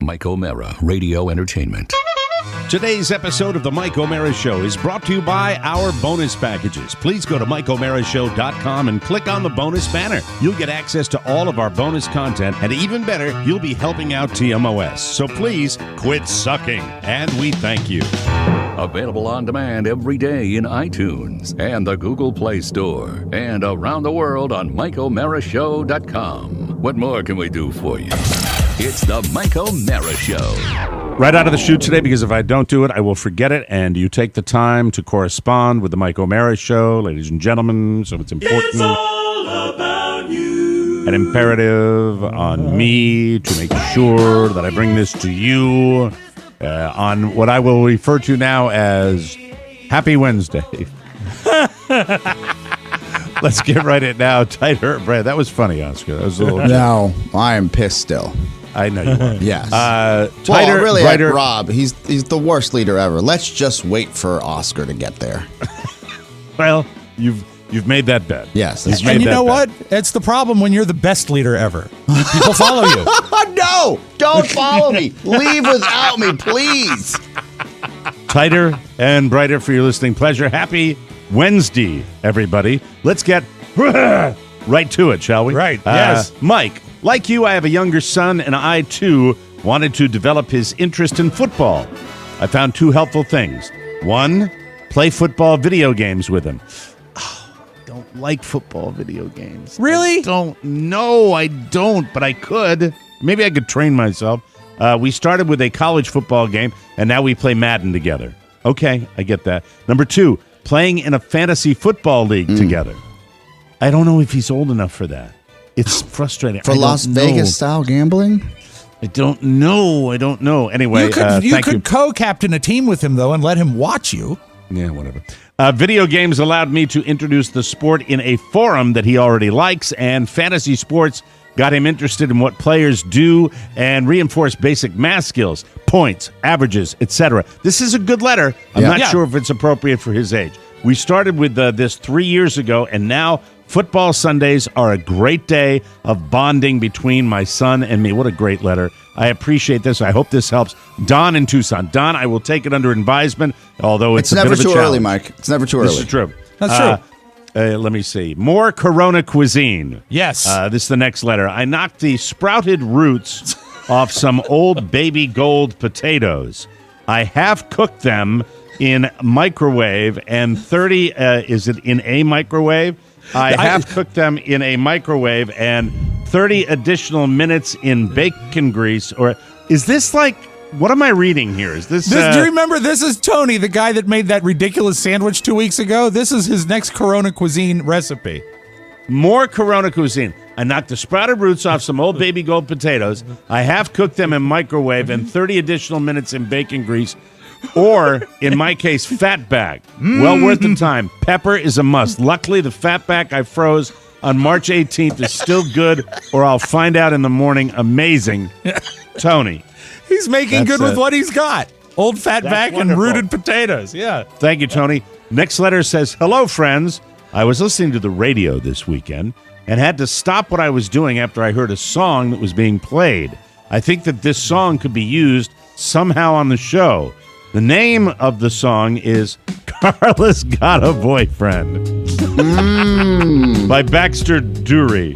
Mike O'Mara, Radio Entertainment. Today's episode of The Mike O'Mara Show is brought to you by our bonus packages. Please go to MikeO'MaraShow.com and click on the bonus banner. You'll get access to all of our bonus content, and even better, you'll be helping out TMOS. So please quit sucking, and we thank you. Available on demand every day in iTunes and the Google Play Store, and around the world on MikeO'MaraShow.com. What more can we do for you? It's the Mike O'Mara Show. Right out of the chute today, because if I don't do it, I will forget it, and you take the time to correspond with the Mike O'Mara Show, ladies and gentlemen, so it's important. It's all about you. An imperative on me to make sure that I bring this to you on what I will refer to now as Happy Wednesday. Let's get right at now. Tighter, Brad. That was funny, Oscar. That was a little. No, I am pissed still. I know you are. Yes. Tighter, really, brighter. like Rob, he's the worst leader ever. Let's just wait for Oscar to get there. Well, you've made that bet. Yes. And you know what? It's the problem when you're the best leader ever. People follow you. No, don't follow me. Leave without me, please. Tighter and brighter for your listening pleasure. Happy Wednesday, everybody. Let's get right to it, shall we? Right, yes. Mike, like you, I have a younger son, and I, too, wanted to develop his interest in football. I found two helpful things. One, play football video games with him. Oh, I don't like football video games. Really? I don't, but I could. Maybe I could train myself. We started with a college football game, and now we play Madden together. Okay, I get that. Number two, playing in a fantasy football league together. I don't know if he's old enough for that. It's frustrating. For Las Vegas style gambling? I don't know. Anyway, you could co-captain a team with him, though, and let him watch you. Yeah, whatever. Video games allowed me to introduce the sport in a forum that he already likes, and fantasy sports got him interested in what players do and reinforced basic math skills, points, averages, etc. This is a good letter. I'm not sure if it's appropriate for his age. We started with this 3 years ago, and now football Sundays are a great day of bonding between my son and me. What a great letter. I appreciate this. I hope this helps. Don in Tucson. Don, I will take it under advisement, although it's a never bit of a too challenge. early, Mike. It's never too early. This is true. That's true. Let me see. More Corona cuisine. Yes. This is the next letter. I knocked the sprouted roots off some old baby gold potatoes. I half cooked them in microwave and 30, is it in a microwave? I half cooked them in a microwave and 30 additional minutes in bacon grease. Or is this like, what am I reading here? Is this? Do you remember? This is Tony, the guy that made that ridiculous sandwich 2 weeks ago. This is his next Corona cuisine recipe. More Corona cuisine. I knocked the sprouted roots off some old baby gold potatoes. I half cooked them in microwave and 30 additional minutes in bacon grease. Or, in my case, fatback. Well worth the time. Pepper is a must. Luckily, the fatback I froze on March 18th is still good, or I'll find out in the morning. Amazing. Tony. He's making good with what he's got. Old fatback and rooted potatoes. Yeah. Thank you, Tony. Next letter says, hello, friends. I was listening to the radio this weekend and had to stop what I was doing after I heard a song that was being played. I think that this song could be used somehow on the show. The name of the song is Carlas Got a Boyfriend by Baxter Dury.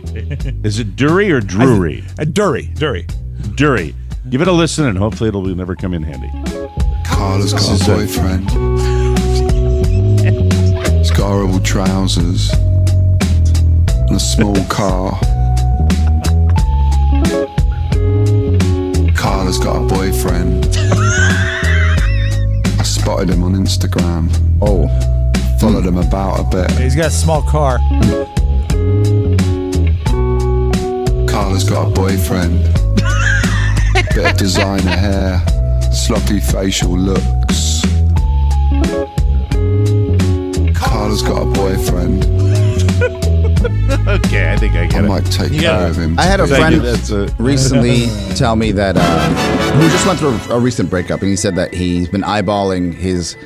Is it Dury or Drury? Dury. Dury. Give it a listen and hopefully it'll never come in handy. Carla's got a boyfriend. He's got horrible trousers and a small car. Carla's got a boyfriend. I spotted him on Instagram. Oh. Followed him about a bit. He's got a small car. Carla's got a boyfriend. Bit of designer hair, sloppy facial looks. Carla's got a boyfriend. Okay, I think I get I it. might take care of him. I had a Thank friend you. recently tell me that who just went through a recent breakup, and he said that he's been eyeballing his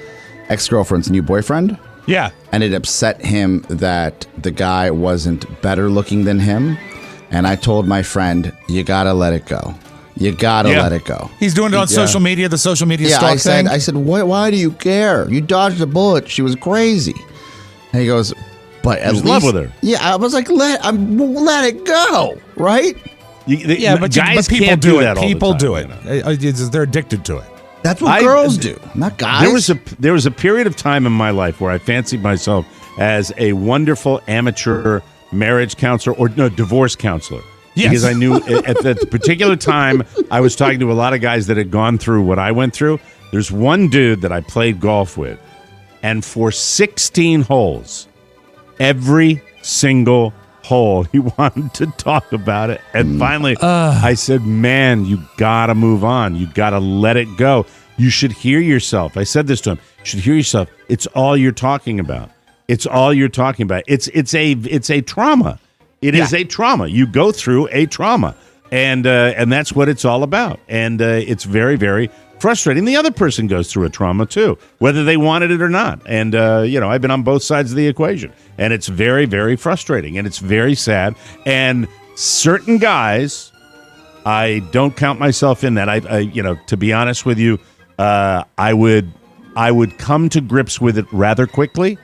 ex-girlfriend's new boyfriend. Yeah. And it upset him that the guy wasn't better looking than him. And I told my friend, you gotta let it go. You gotta Yeah. let it go. He's doing it on social media, the social media Yeah, stalk thing. I said, why do you care? You dodged a bullet. She was crazy. And he goes, but at was least in love with her. Yeah, I was like, let it go, right? but guys people can't do it. that all the People time, do it. you know? They're addicted to it. That's what girls do, not guys. There was a period of time in my life where I fancied myself as a wonderful amateur marriage counselor or divorce counselor. Yes. Because I knew at that particular time I was talking to a lot of guys that had gone through what I went through. There's one dude that I played golf with, and for 16 holes, every single hole he wanted to talk about it. And finally, I said, man, you got to move on. You got to let it go. You should hear yourself. I said this to him. You should hear yourself. It's all you're talking about. It's all you're talking about. It's a trauma. It is a trauma. You go through a trauma, and that's what it's all about. And it's very, very frustrating. The other person goes through a trauma too, whether they wanted it or not. And I've been on both sides of the equation, and it's very, very frustrating, and it's very sad. And certain guys, I don't count myself in that. I to be honest with you, I would come to grips with it rather quickly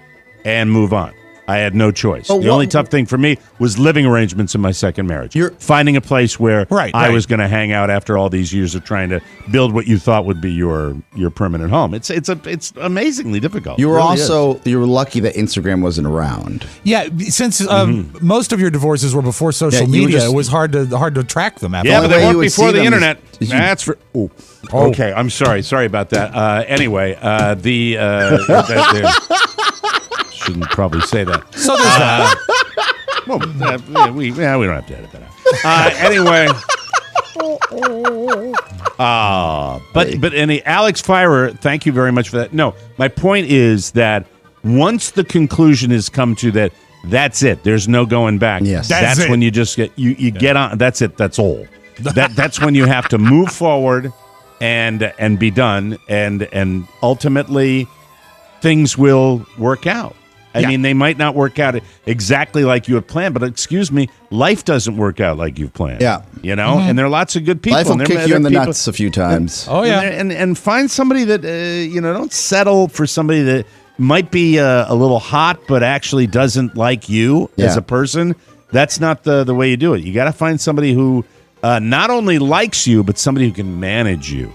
and move on. I had no choice. The only tough thing for me was living arrangements in my second marriage. Finding a place where I was going to hang out after all these years of trying to build what you thought would be your permanent home. It's amazingly difficult. You were really you were lucky that Instagram wasn't around. Yeah, since most of your divorces were before social you were media, just- it was hard to track them. After Yeah, The but only they way weren't you would before see the them internet. is you- That's for. Okay, I'm sorry. Sorry about that. Anyway, shouldn't probably say that. So there's that. Well, we don't have to edit that out. Anyway. But Alex Firer, thank you very much for that. No, my point is that once the conclusion has come to that, that's it. There's no going back. Yes. That's it. when you just get you get on. That's it. That's all. That's when you have to move forward and be done, and ultimately things will work out. I mean, they might not work out exactly like you had planned, but excuse me, life doesn't work out like you've planned. Yeah. And there are lots of good people. Life will and kick you in the people- nuts a few times. Oh yeah. and find somebody that don't settle for somebody that might be a little hot, but actually doesn't like you as a person. That's not the way you do it. You got to find somebody who not only likes you, but somebody who can manage you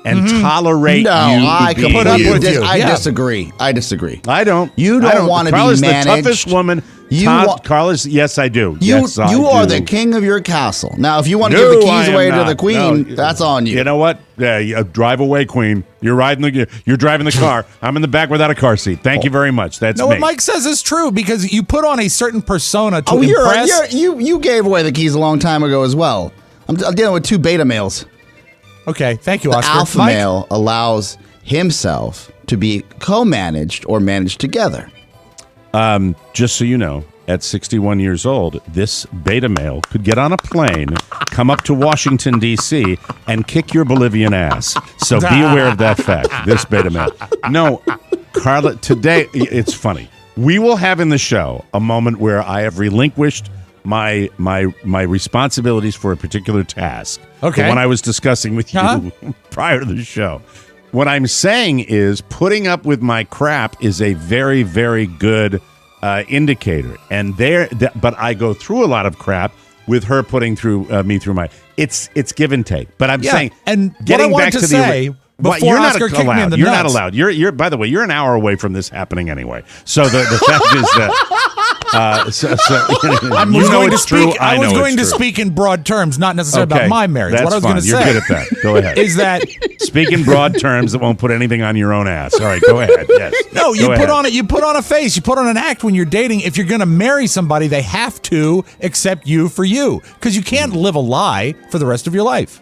and tolerate you. I being put up with you. I Yeah. disagree. I disagree. I don't. You don't want to be Carla's managed. the toughest woman. Carla's, yes, I do. Yes, I are do. the king of your castle. Now, if you want to No, give the I keys am away to not. the queen, No. that's on you. You know what? Drive away, queen. You're driving the car. I'm in the back without a car seat. Thank you very much. That's No, me. what Mike says is true because you put on a certain persona to Oh, impress. you gave away the keys a long time ago as well. I'm dealing with two beta males. Okay, thank you, The Oscar. alpha Mike? male allows himself to be co-managed or managed together. Just so you know, at 61 years old, this beta male could get on a plane, come up to Washington, D.C., and kick your Bolivian ass. So be aware of that fact, this beta male. No, Carla, today, it's funny. We will have in the show a moment where I have relinquished my responsibilities for a particular task. Okay. The one I was discussing with you prior to the show. What I'm saying is putting up with my crap is a very, very good indicator. And but I go through a lot of crap with her putting me through my. It's give and take. But I'm saying, and getting what I back wanted to to say before you're not Oscar kicked me in the You're not nuts. allowed. You're by the way, you're an hour away from this happening anyway. So the fact is that. I was going to speak in broad terms, not necessarily about my marriage. That's what I was fine. going to You're say good at that. Go ahead. is that Speak in broad terms that won't put anything on your own ass. All right, go ahead. Yes. no, you Go put ahead. on it. You put on a face. You put on an act when you're dating. If you're going to marry somebody, they have to accept you for you because you can't live a lie for the rest of your life.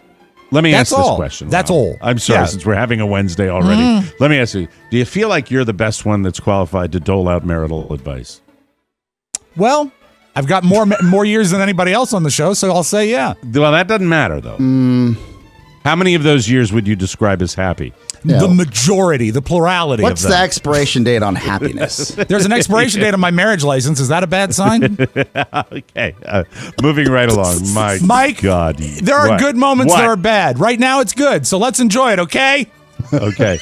Let me That's ask this all. question. That's Rob. all. I'm sorry, Yeah. since we're having a Wednesday already. Let me ask you, do you feel like you're the best one that's qualified to dole out marital advice? Well, I've got more years than anybody else on the show, so I'll say yeah. Well, that doesn't matter, though. How many of those years would you describe as happy? Yeah. The majority, the plurality What's of the them. expiration date on happiness? There's an expiration date on my marriage license. Is that a bad sign? Okay, moving right along. Mike, God, there are good moments, there are bad. Right now, it's good, so let's enjoy it, okay? Okay.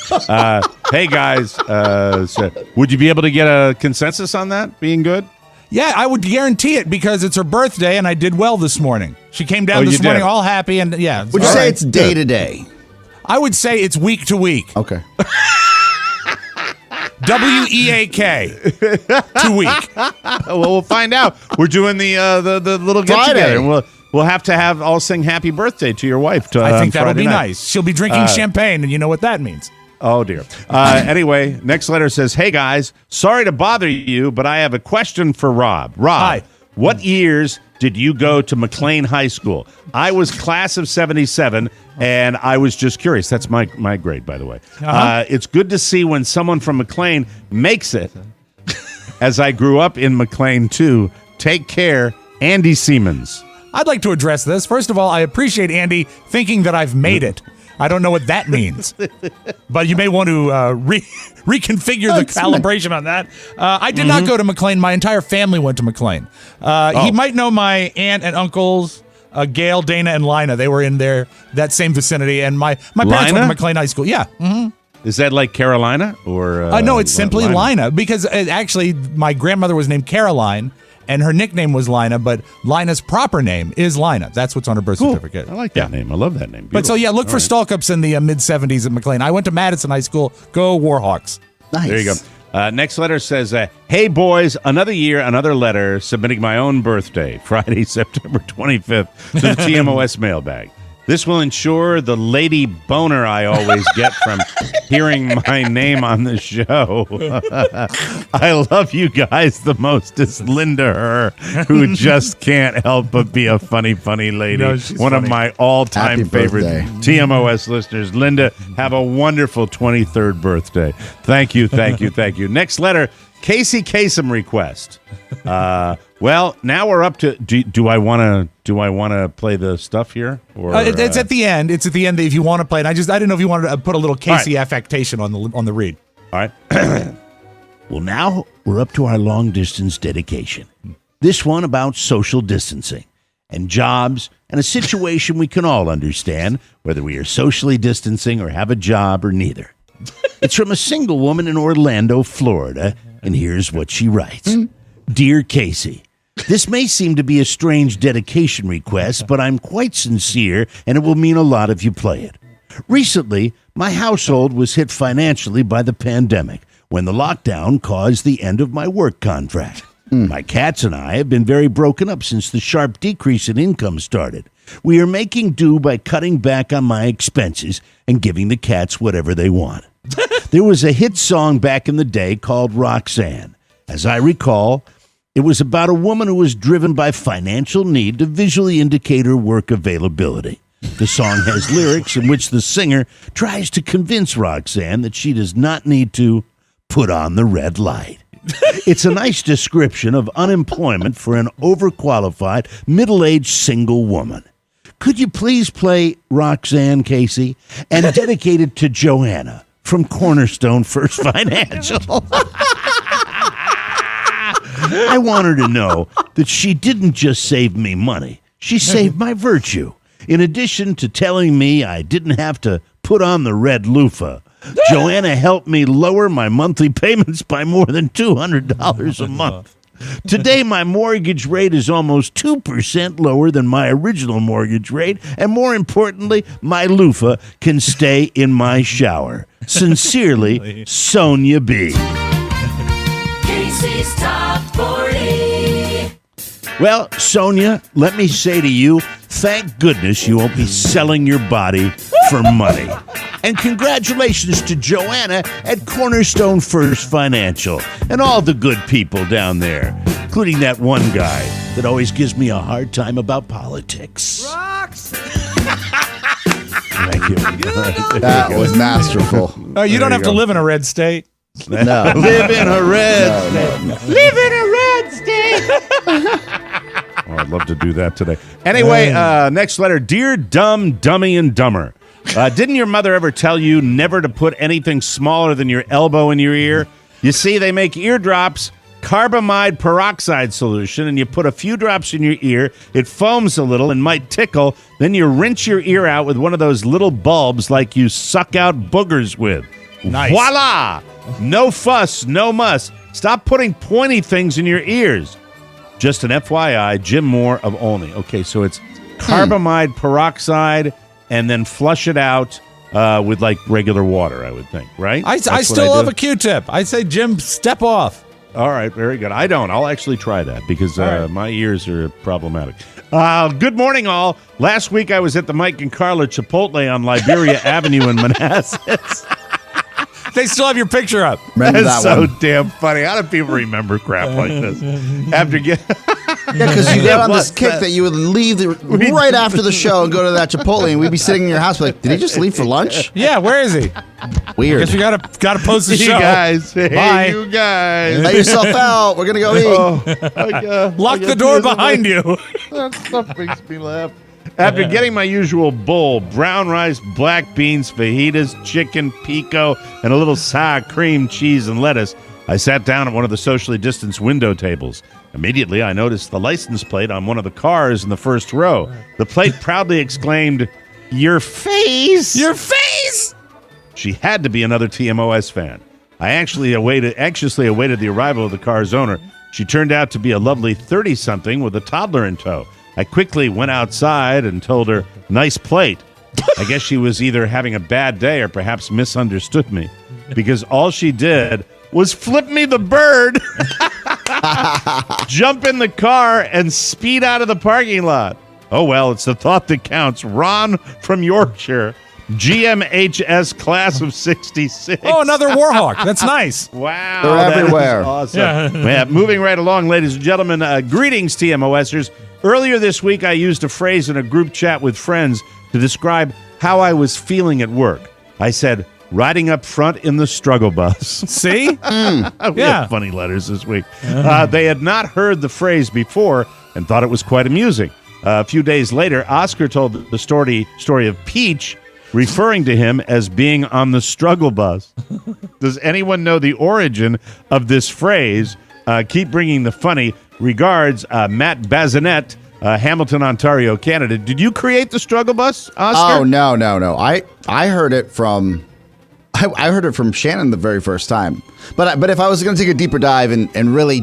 Hey, guys, so would you be able to get a consensus on that being good? Yeah, I would guarantee it because it's her birthday and I did well this morning. She came down this morning all happy and yeah. Would you say it's day to day? I would say it's week to week. Okay. WEAK. 2 week. Well, we'll find out. We're doing the little get together. And we'll have to all sing happy birthday to your wife. I think that'll Friday be night. nice. She'll be drinking champagne, and you know what that means. Oh, dear. Anyway, next letter says, hey, guys, sorry to bother you, but I have a question for Rob. Rob, Hi. What years did you go to McLean High School? I was class of 77, and I was just curious. That's my grade, by the way. It's good to see when someone from McLean makes it. As I grew up in McLean, too. Take care, Andy Siemens. I'd like to address this. First of all, I appreciate Andy thinking that I've made it. I don't know what that means, but you may want to reconfigure the calibration on that. I did not go to McLean. My entire family went to McLean. He might know my aunt and uncles, Gail, Dana, and Lina. They were in that same vicinity, and my parents went to McLean High School. Yeah. Mm-hmm. Is that like Carolina or? No, it's simply Lina because actually my grandmother was named Caroline. And her nickname was Lina, but Lina's proper name is Lina. That's what's on her birth certificate. I like that name. I love that name. Beautiful. But so, yeah, look for Stalkups in the mid-'70s at McLean. I went to Madison High School. Go Warhawks. Nice. There you go. Next letter says, hey, boys, another year, another letter, submitting my own birthday, Friday, September 25th, to the TMOS mailbag. This will ensure the lady boner I always get from hearing my name on the show. I love you guys the most. It's Linda Herr, who just can't help but be a funny, funny lady. No, One of my all-time Happy favorite birthday. TMOS listeners. Linda, have a wonderful 23rd birthday. Thank you, thank you, thank you. Next letter, Casey Kasem request. Well, now we're up to. Do I want to play the stuff here? Or it's at the end. It's at the end if you want to play it. I didn't know if you wanted to put a little Casey affectation on the read. All right. Well, now we're up to our long distance dedication. This one about social distancing and jobs and a situation we can all understand, whether we are socially distancing or have a job or neither. It's from a single woman in Orlando, Florida, and here's what she writes. Dear Casey, this may seem to be a strange dedication request, but I'm quite sincere, and it will mean a lot if you play it. Recently, my household was hit financially by the pandemic when the lockdown caused the end of my work contract. My cats and I have been very broken up since the sharp decrease in income started. We are making do by cutting back on my expenses and giving the cats whatever they want. There was a hit song back in the day called Roxanne. As I recall, it was about a woman who was driven by financial need to visually indicate her work availability. The song has lyrics in which the singer tries to convince Roxanne that she does not need to put on the red light. It's a nice description of unemployment for an overqualified, middle-aged single woman. Could you please play Roxanne, Casey, and dedicate it to Joanna from Cornerstone First Financial? I want her to know that she didn't just save me money. She saved my virtue. In addition to telling me I didn't have to put on the red loofah, Joanna helped me lower my monthly payments by more than $200 a month. Today, my mortgage rate is almost 2% lower than my original mortgage rate, and more importantly, my loofah can stay in my shower. Sincerely, Sonia B. Casey's Top 40. Well, Sonia, let me say to you, thank goodness you won't be selling your body for money. And congratulations to Joanna at Cornerstone First Financial and all the good people down there, including that one guy that always gives me a hard time about politics. Rocks. Thank you. That was masterful. You don't have to live in a red state. No. Live in a red state. No. Live in a red state. Oh, I'd love to do that today. Anyway, next letter. Dear Dumb, Dummy, and Dumber. Didn't your mother ever tell you never to put anything smaller than your elbow in your ear? You see, they make eardrops, carbamide peroxide solution, and you put a few drops in your ear. It foams a little and might tickle. Then you rinse your ear out with one of those little bulbs like you suck out boogers with. Nice. Voila! No fuss, no muss. Stop putting pointy things in your ears. Just an FYI, Jim Moore of Olney. Okay, so it's carbamide peroxide, and then flush it out with like regular water, I would think, right? I still love a Q-tip. I say, Jim, step off. All right, very good. I don't. I'll actually try that because my ears are problematic. Good morning, all. Last week I was at the Mike and Carla Chipotle on Liberia Avenue in Manassas. They still have your picture up. Remember That's that so one. damn funny. How do people remember crap like this? After Yeah, because you got on this kick that you would leave right after the show and go to that Chipotle, and we'd be sitting in your house like, did he just leave for lunch? Yeah, where is he? Weird. Guess we gotta post the you show. guys, hey, Bye. you guys. Let yourself out. We're going to go eat. Lock the door behind you. That stuff makes me laugh. After getting my usual bowl, brown rice, black beans, fajitas, chicken, pico, and a little sour cream, cheese, and lettuce, I sat down at one of the socially distanced window tables. Immediately, I noticed the license plate on one of the cars in the first row. The plate proudly exclaimed, "Your face! Your face! She had to be another TMOS fan. I anxiously awaited the arrival of the car's owner. She turned out to be a lovely 30-something with a toddler in tow. I quickly went outside and told her, "Nice plate." I guess she was either having a bad day or perhaps misunderstood me, because all she did was flip me the bird, jump in the car, and speed out of the parking lot. Oh, well, it's the thought that counts. Ron from Yorkshire, GMHS class of 66. Oh, another Warhawk. That's nice. Wow. They're that is everywhere. Awesome. Yeah, moving right along, ladies and gentlemen. Greetings, TMOSers. Earlier this week, I used a phrase in a group chat with friends to describe how I was feeling at work. I said, riding up front in the struggle bus. See? We have funny letters this week. They had not heard the phrase before and thought it was quite amusing. A few days later, Oscar told the story of Peach referring to him as being on the struggle bus. Does anyone know the origin of this phrase? Keep bringing the funny. Regards, Matt Bazinet, Hamilton, Ontario, Canada. Did you create the struggle bus, Oscar? Oh, no. I heard it from... I heard it from Shannon the very first time. But if I was going to take a deeper dive and really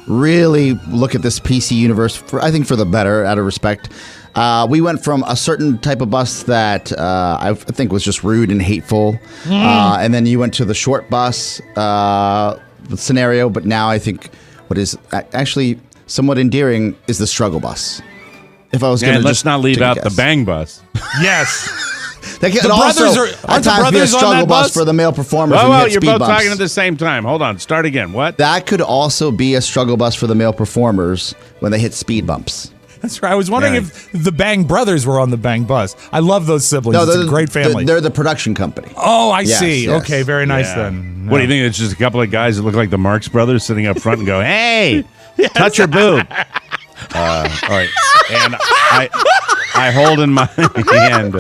look at this PC universe, I think for the better, out of respect, we went from a certain type of bus that I think was just rude and hateful. And then you went to the short bus scenario. But now I think what is actually somewhat endearing is the struggle bus. If I was going to let's not leave out the bang bus. Yes. That can The also, brothers at times, be a struggle bus for the male performers. when you Oh, hit you're speed both bumps. talking at the same time. Hold on. Start again. What? That could also be a struggle bus for the male performers when they hit speed bumps. That's right. I was wondering if the Bang brothers were on the Bang bus. I love those siblings. It's a great family. They're the production company. Oh, I Yes, see. yes. Okay, very nice Yeah. then. What do you think? It's just a couple of guys that look like the Marx Brothers sitting up front and go, "Hey, touch your boob." All right. And I hold in my hand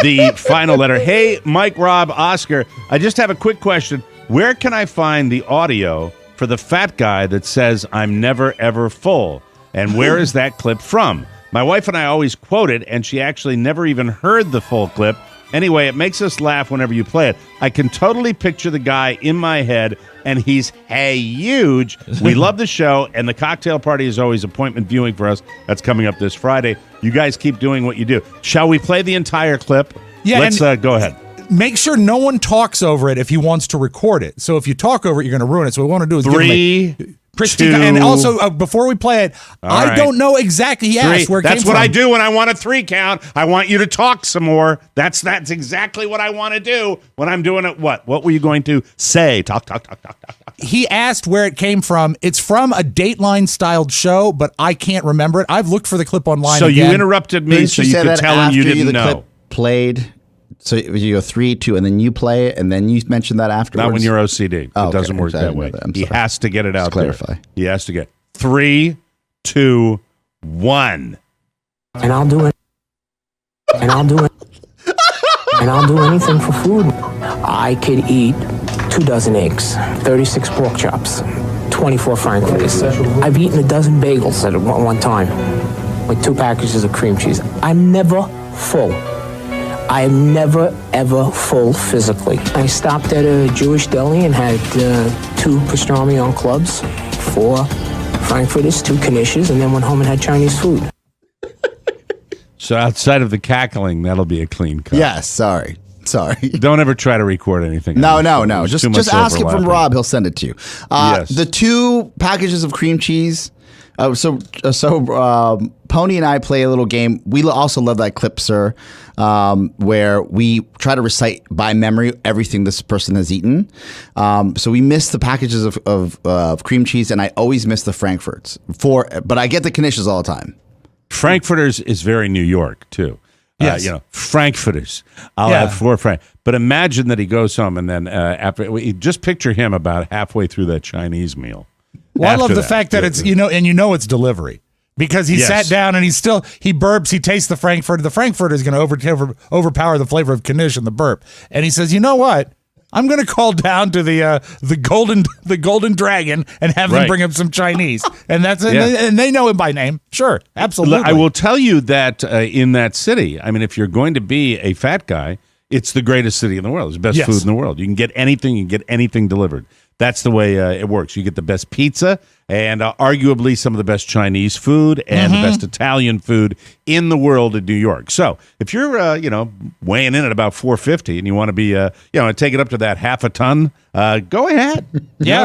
the final letter. Hey, Mike, Rob, Oscar, I just have a quick question. Where can I find the audio for the fat guy that says, "I'm never, ever full"? And where is that clip from? My wife and I always quote it, and she actually never even heard the full clip. Anyway, it makes us laugh whenever you play it. I can totally picture the guy in my head, and he's huge. We love the show, and the cocktail party is always appointment viewing for us. That's coming up this Friday. You guys keep doing what you do. Shall we play the entire clip? Yeah, Let's go ahead. Make sure no one talks over it if he wants to record it. So if you talk over it, you're going to ruin it. So what we want to do is give him 3, Christy, 2, and also before we play it, I right. don't know exactly. He asked where it That's came what from. I do when I want a 3 count. I want you to talk some more. That's exactly what I want to do when I'm doing it. What were you going to say? Talk. He asked where it came from. It's from a Dateline styled show, but I can't remember it. I've looked for the clip online. So again. you interrupted me Didn't so you you say could that tell him you after didn't the know. clip played? So you go 3, 2, and then you play it, and then you mention that afterwards? Not when you're OCD. Oh, It doesn't okay. work I that didn't way. know that. I'm He sorry. has to get it out Let's clarify. there. He has to get 3, 2, 1. And I'll do it. And I'll do it. And I'll do anything for food. I could eat 2 dozen eggs, 36 pork chops, 24 frankfurters. I've eaten a dozen bagels at one time, with 2 packages of cream cheese. I'm never full. I am never, ever full physically. I stopped at a Jewish deli and had 2 pastrami on clubs, 4 frankfurters, 2 knishes, and then went home and had Chinese food. So outside of the cackling, that'll be a clean cut. Yes, sorry. Don't ever try to record anything. No. There's too much Just ask it from overlapping. Rob. He'll send it to you. Yes. The 2 packages of cream cheese. So Pony and I play a little game. We also love that clip, sir, where we try to recite by memory everything this person has eaten. So we miss the packages of cream cheese, and I always miss the Frankfurts. But I get the knishes all the time. Frankfurters is very New York, too. Yes. Frankfurters. I'll have 4 Frank. But imagine that he goes home and then just picture him about halfway through that Chinese meal. Well, I love the fact that it's, it's delivery. Because he sat down and he burps, he tastes the Frankfurter. The Frankfurter is going to overpower the flavor of knish and the burp. And he says, you know what? I'm going to call down to the golden dragon and have them bring up some Chinese. And and they know him by name. Sure, absolutely. I will tell you that in that city, I mean, if you're going to be a fat guy, it's the greatest city in the world. It's the best food in the world. You can get anything delivered. That's the way it works. You get the best pizza and arguably some of the best Chinese food and the best Italian food in the world in New York. So if you're, weighing in at about 450 and you want to be, take it up to that half a ton, go ahead.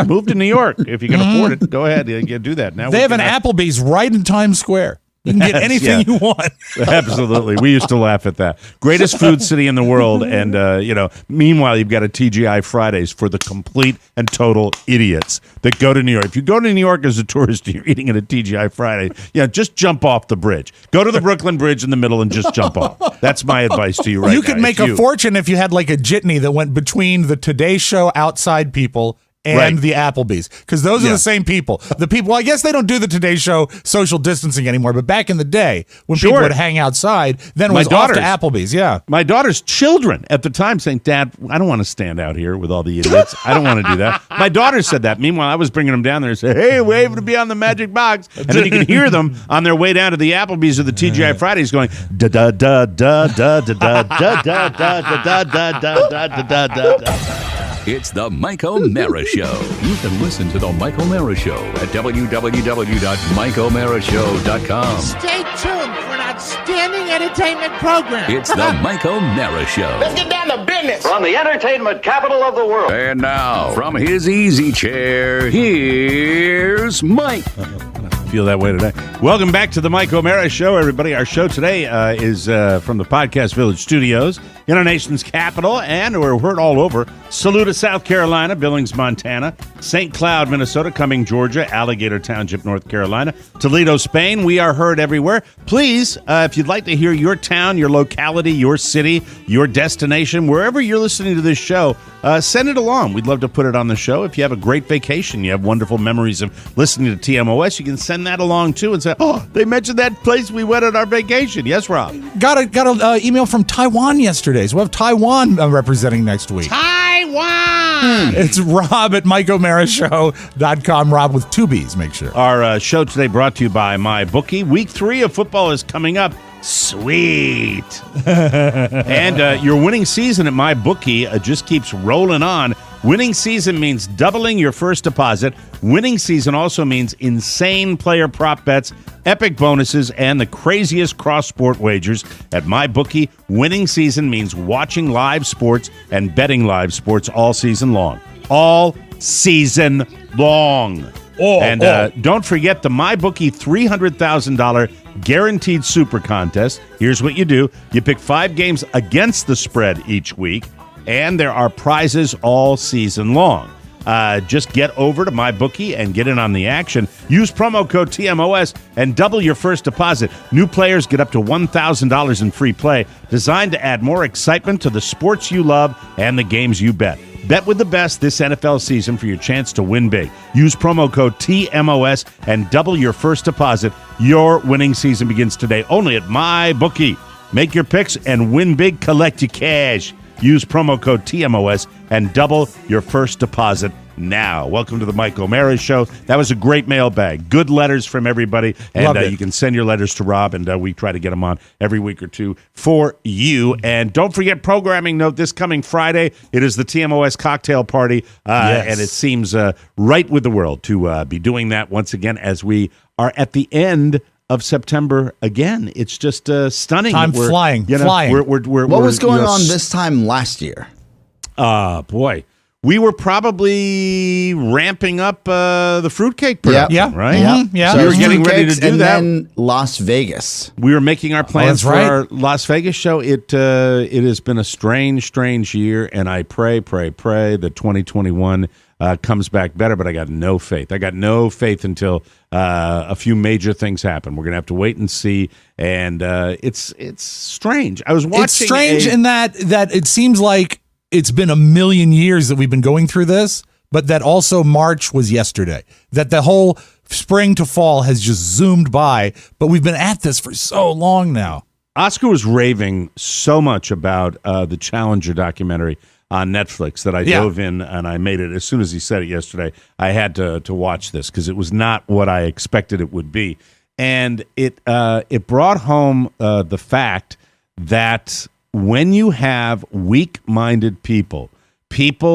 Move to New York. If you can afford it, go ahead. Do that. Now they have an Applebee's right in Times Square. You can get anything you want. Absolutely. We used to laugh at that. Greatest food city in the world. And, meanwhile, you've got a TGI Fridays for the complete and total idiots that go to New York. If you go to New York as a tourist and you're eating at a TGI Friday, just jump off the bridge. Go to the Brooklyn Bridge in the middle and just jump off. That's my advice to you right now. You could make a fortune if you had like a jitney that went between the Today Show outside people and the Applebee's, because those are the same people. The people, I guess they don't do the Today Show social distancing anymore, but back in the day when people would hang outside, then it was off to Applebee's. Yeah. My daughter's children at the time saying, Dad, I don't want to stand out here with all the idiots. I don't want to do that. My daughter said that. Meanwhile, I was bringing them down there and say, hey, wave to be on the magic box. And then you can hear them on their way down to the Applebee's or the TGI Fridays going, da da da da da da da da da da da da da da da. It's the Mike O'Mara Show. You can listen to the Mike O'Mara Show at www.mikeomarashow.com. Stay tuned for an outstanding entertainment program. It's the Mike O'Mara Show. Let's get down to business. From the entertainment capital of the world. And now, from his easy chair, here's Mike. Feel that way today. Welcome back to the Mike O'Mara Show, everybody. Our show today is from the Podcast Village Studios in our nation's capital, and we're heard all over. Saluda, South Carolina, Billings, Montana, St. Cloud, Minnesota, Cumming, Georgia, Alligator Township, North Carolina, Toledo, Spain. We are heard everywhere. Please, if you'd like to hear your town, your locality, your city, your destination, wherever you're listening to this show, send it along. We'd love to put it on the show. If you have a great vacation, you have wonderful memories of listening to TMOS, you can send that along too and say, oh, they mentioned that place we went on our vacation. Yes, Rob. Got an email from Taiwan yesterday. So we'll have Taiwan representing next week. Taiwan! It's Rob at MikeOMaraShow.com. Rob with 2 B's, make sure. Our show today brought to you by MyBookie. Week 3 of football is coming up. Sweet. And your winning season at MyBookie just keeps rolling on. Winning season means doubling your first deposit. Winning season also means insane player prop bets, epic bonuses, and the craziest cross-sport wagers. At MyBookie, winning season means watching live sports and betting live sports all season long. All season long. Don't forget the MyBookie $300,000 guaranteed super contest. Here's what you do. You pick 5 games against the spread each week, and there are prizes all season long. Just get over to MyBookie and get in on the action. Use promo code TMOS and double your first deposit. New players get up to $1,000 in free play, designed to add more excitement to the sports you love and the games you bet. Bet with the best this NFL season for your chance to win big. Use promo code TMOS and double your first deposit. Your winning season begins today only at MyBookie. Make your picks and win big. Collect your cash. Use promo code TMOS and double your first deposit now. Welcome to the Mike O'Mara Show. That was a great mailbag. Good letters from everybody. And you can send your letters to Rob, and we try to get them on every week or two for you. And don't forget, programming note, this coming Friday, it is the TMOS cocktail party. And it seems right with the world to be doing that once again as we are at the end of September again. It's just stunning. Time flying. Flying. What was going on this time last year? Boy. We were probably ramping up the fruitcake production, right? Mm-hmm. Yeah. So we were getting ready to do and that. Then Las Vegas. We were making our plans for right. our Las Vegas show. It has been a strange year, and I pray that 2021 comes back better, but I got no faith. I got no faith until a few major things happen. We're going to have to wait and see, and it's strange. I was watching. It's strange in that it seems like it's been a million years that we've been going through this, but that also March was yesterday. That the whole spring to fall has just zoomed by, but we've been at this for so long now. Oscar was raving so much about the Challenger documentary on Netflix that I dove in and I made it. As soon as he said it yesterday, I had to watch this because it was not what I expected it would be. And it brought home the fact that when you have weak-minded people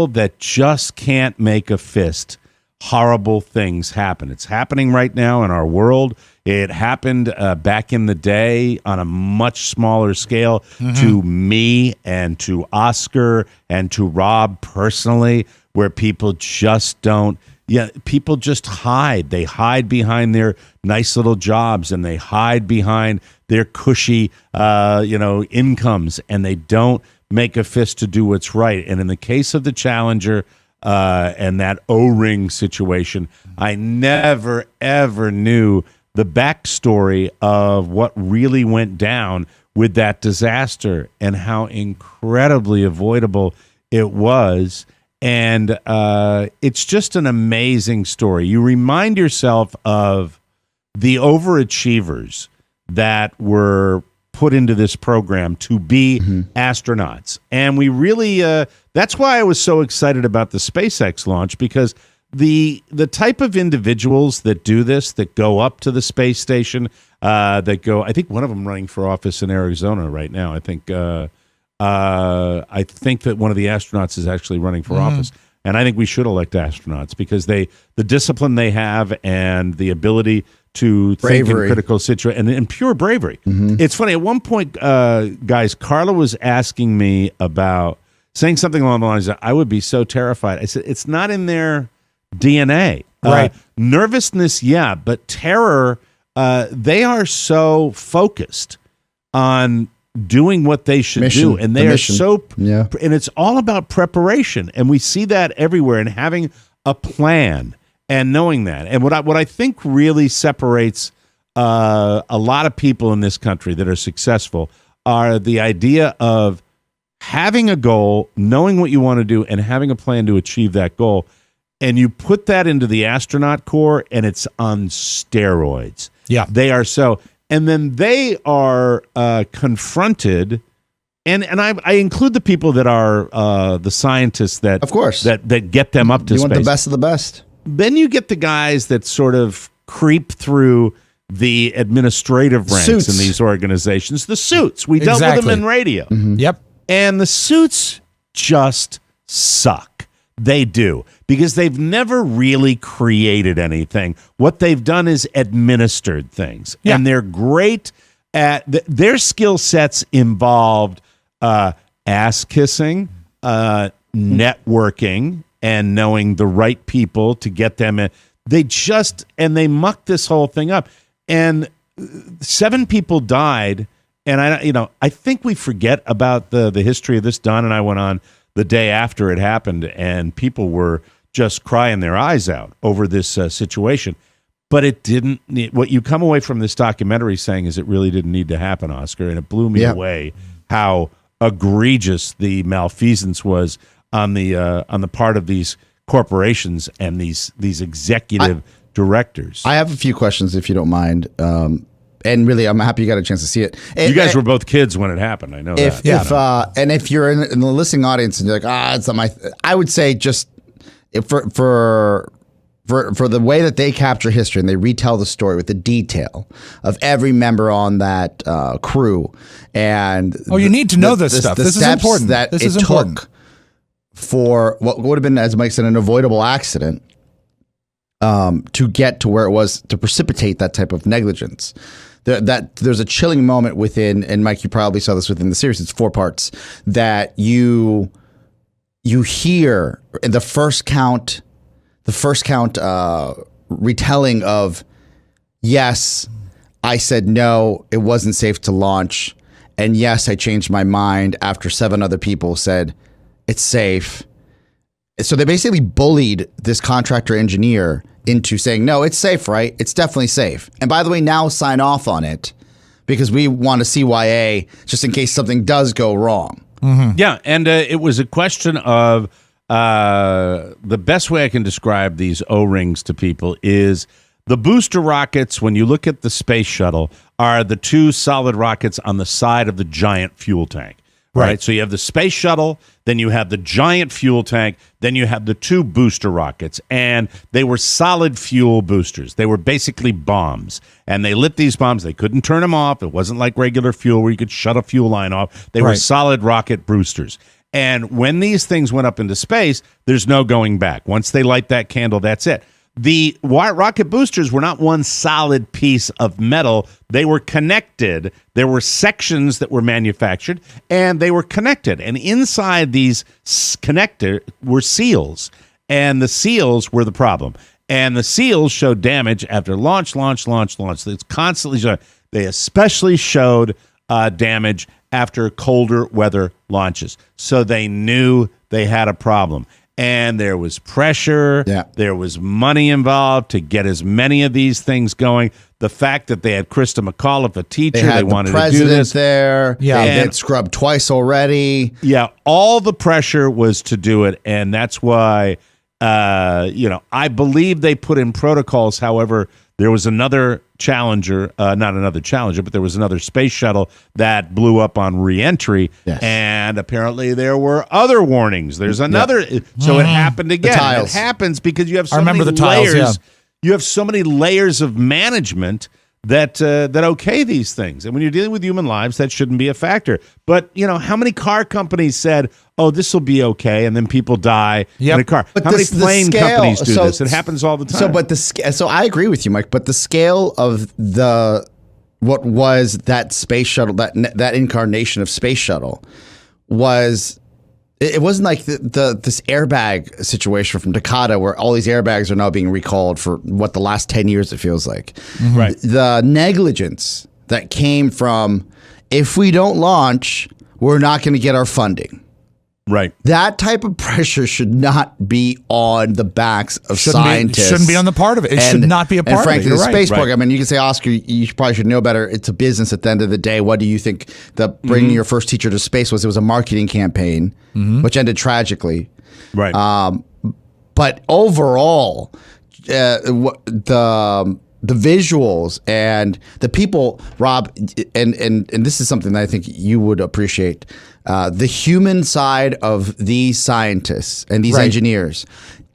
that just can't make a fist, horrible things happen. It's happening right now in our world. It happened back in the day on a much smaller scale to me and to Oscar and to Rob personally, where people just don't. Yeah, people just hide. They hide behind their nice little jobs, and they hide behind their cushy, incomes, and they don't make a fist to do what's right. And in the case of the Challenger and that O-ring situation, I never, ever knew the backstory of what really went down with that disaster and how incredibly avoidable it was. And it's just an amazing story. You remind yourself of the overachievers that were put into this program to be astronauts. And we really, that's why I was so excited about the SpaceX launch, because the type of individuals that do this, that go up to the space station, I think one of them running for office in Arizona right now. I think that one of the astronauts is actually running for office. And I think we should elect astronauts because the discipline they have and the ability to think in critical situations and pure bravery. It's funny. At one point, guys, Carla was asking me about saying something along the lines that I would be so terrified. I said, it's not in their DNA. Right. Nervousness, yeah, but terror, they are so focused on doing what they should do, and they are so and it's all about preparation, and we see that everywhere, and having a plan and knowing that. And what I think really separates a lot of people in this country that are successful are the idea of having a goal, knowing what you want to do, and having a plan to achieve that goal. And you put that into the astronaut corps, and it's on steroids. Yeah, they are so. And then they are confronted, and I include the people that are the scientists that, of course, that get them up to space. You want the best of the best. Then you get the guys that sort of creep through the administrative ranks in these organizations. The suits. We dealt with them in radio. Yep. And the suits just suck. They do, because they've never really created anything. What they've done is administered things. Yeah. And they're great at their skill sets involved ass kissing, networking, and knowing the right people to get them in. They mucked this whole thing up. And 7 people died. And I think we forget about the history of this. Don and I went on the day after it happened, and people were just crying their eyes out over this situation. But it didn't. What you come away from this documentary saying is it really didn't need to happen, Oscar, and it blew me away how egregious the malfeasance was on the part of these corporations and these executive directors. I have a few questions, if you don't mind. And really, I'm happy you got a chance to see it. You guys were both kids when it happened. I know that. And if you're in the listening audience and you're like, it's not my, I would say just for the way that they capture history and they retell the story with the detail of every member on that crew, and you need to know this stuff. This is important. That this it is important. took for what would have been, as Mike said, an avoidable accident to get to where it was, to precipitate that type of negligence. There's a chilling moment within, and Mike, you probably saw this within the series. It's 4 parts that you hear in the first count retelling of, yes, I said no, it wasn't safe to launch, and yes, I changed my mind after 7 other people said it's safe. So they basically bullied this contractor engineer into saying, no, it's safe, right? It's definitely safe. And by the way, now sign off on it because we want a CYA just in case something does go wrong. Mm-hmm. Yeah, and it was a question of the best way I can describe these O-rings to people is the booster rockets, when you look at the Space Shuttle, are the 2 solid rockets on the side of the giant fuel tank. Right. So you have the Space Shuttle, then you have the giant fuel tank, then you have the 2 booster rockets, and they were solid fuel boosters. They were basically bombs, and they lit these bombs. They couldn't turn them off. It wasn't like regular fuel where you could shut a fuel line off. They were solid rocket boosters. And when these things went up into space, there's no going back. Once they light that candle, that's it. The rocket boosters were not one solid piece of metal. They were connected. There were sections that were manufactured, and they were connected. And inside these connector were seals, and the seals were the problem. And the seals showed damage after launch. It's constantly showing. They especially showed damage after colder weather launches. So they knew they had a problem. And there was pressure. Yeah. There was money involved to get as many of these things going. The fact that they had Krista McAuliffe, a teacher, they wanted to do this. There. Yeah. They had scrubbed twice already. Yeah. All the pressure was to do it. And that's why, I believe they put in protocols. However, there was another Challenger, not another Challenger, but there was another Space Shuttle that blew up on re-entry, and apparently there were other warnings. There's another, so it happened again. It happens because you have so many layers. You have so many layers of management that okay these things, and when you're dealing with human lives, that shouldn't be a factor. But how many car companies said, "Oh, this will be okay," and then people die in a car? But how many plane companies do this? It happens all the time. So I agree with you, Mike. But the scale of what was that Space Shuttle, that incarnation of Space Shuttle, was. It wasn't like this airbag situation from Takata where all these airbags are now being recalled for the last 10 years, it feels like. Mm-hmm. Right. The negligence that came from, if we don't launch, we're not going to get our funding. Right. That type of pressure should not be on the backs of scientists. Shouldn't be on the part of it. It should not be a part of it. And frankly, the space program, and you can say, Oscar, you probably should know better. It's a business at the end of the day. What do you think that bringing your first teacher to space was? It was a marketing campaign, which ended tragically. Right. But overall, the visuals and the people, Rob, and this is something that I think you would appreciate. The human side of these scientists and these engineers,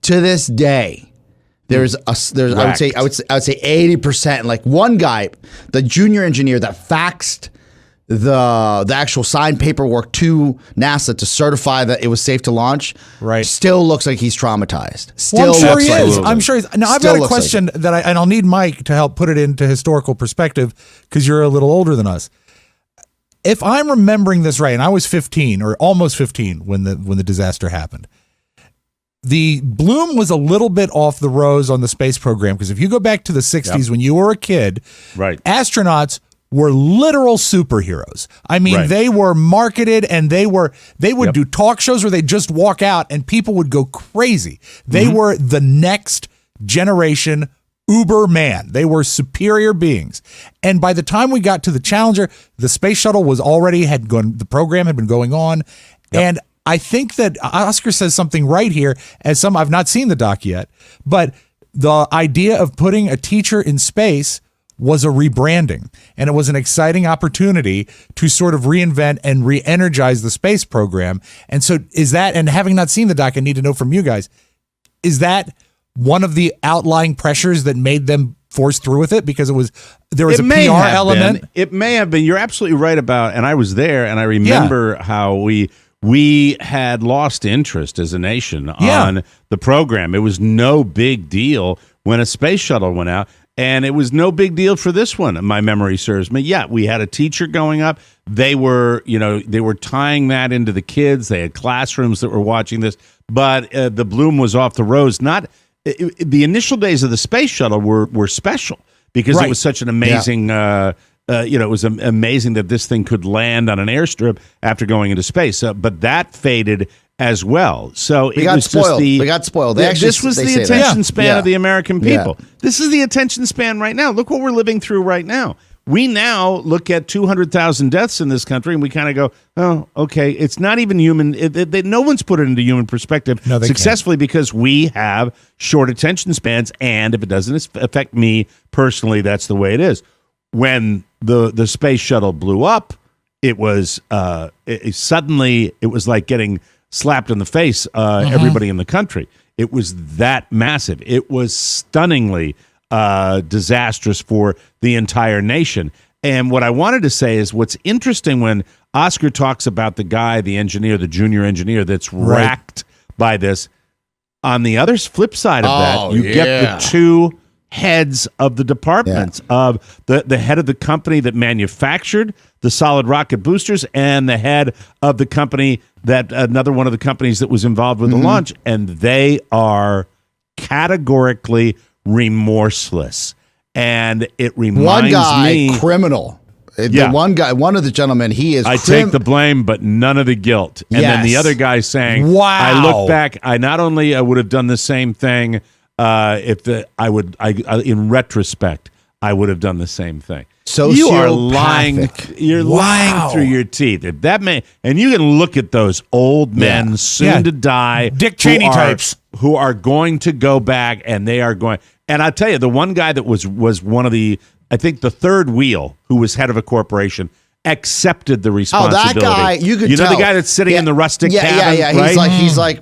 to this day, there's I would say 80%. Like one guy, the junior engineer that faxed the actual signed paperwork to NASA to certify that it was safe to launch, still looks like he's traumatized. I'm sure he is. I'm sure he's. Now, I've got a question and I'll need Mike to help put it into historical perspective because you're a little older than us. If I'm remembering this right, and I was 15 or almost 15 when the disaster happened, the bloom was a little bit off the rose on the space program because if you go back to the 60s when you were a kid, astronauts were literal superheroes. I mean, they were marketed and they would do talk shows where they'd just walk out and people would go crazy. They were the next generation Uber man. They were superior beings. And by the time we got to the Challenger, the Space Shuttle was already the program had been going on. And I think that Oscar says something right here. I've not seen the doc yet, but the idea of putting a teacher in space was a rebranding, and it was an exciting opportunity to sort of reinvent and re-energize the space program. And so is that, and having not seen the doc, I need to know from you guys, is that one of the outlying pressures that made them force through with it, because there was a PR element? It may have been. You're absolutely right about, and I was there, and I remember how we had lost interest as a nation on the program. It was no big deal when a space shuttle went out, and it was no big deal for this one. My memory serves me. Yeah, we had a teacher going up. They were tying that into the kids. They had classrooms that were watching this, but the bloom was off the rose. The initial days of the space shuttle were special because it was such an amazing. It was amazing that this thing could land on an airstrip after going into space. But that faded as well. So we got spoiled. This was the attention span of the American people. Yeah. This is the attention span right now. Look what we're living through right now. We now look at 200,000 deaths in this country, and we kind of go, oh, okay, it's not even human. No one's put it into human perspective successfully because we have short attention spans, and if it doesn't affect me personally, that's the way it is. When the space shuttle blew up, it was suddenly it was like getting slapped in the face, everybody in the country. It was that massive. It was stunningly disastrous for the entire nation. And what I wanted to say is what's interesting when Oscar talks about the guy, the engineer, the junior engineer that's racked by this, on the other flip side of that, you get the two heads of the departments of the head of the company that manufactured the solid rocket boosters and the head of the company that another one of the companies that was involved with the launch, and they are categorically remorseless. And it reminds me, criminal. The one of the gentlemen, he is. I take the blame, but none of the guilt. And then the other guy saying, "Wow, I look back. I not only would have done the same thing. In retrospect, I would have done the same thing." So you are lying. You're lying through your teeth. If that man, and you can look at those old men soon to die, Dick Cheney types, who are going to go back, and they are going. And I'll tell you, the one guy that was one of the, I think the third wheel, who was head of a corporation, accepted the responsibility. Oh, that guy, you could tell. The guy that's sitting in the rustic cabin, right? He's like.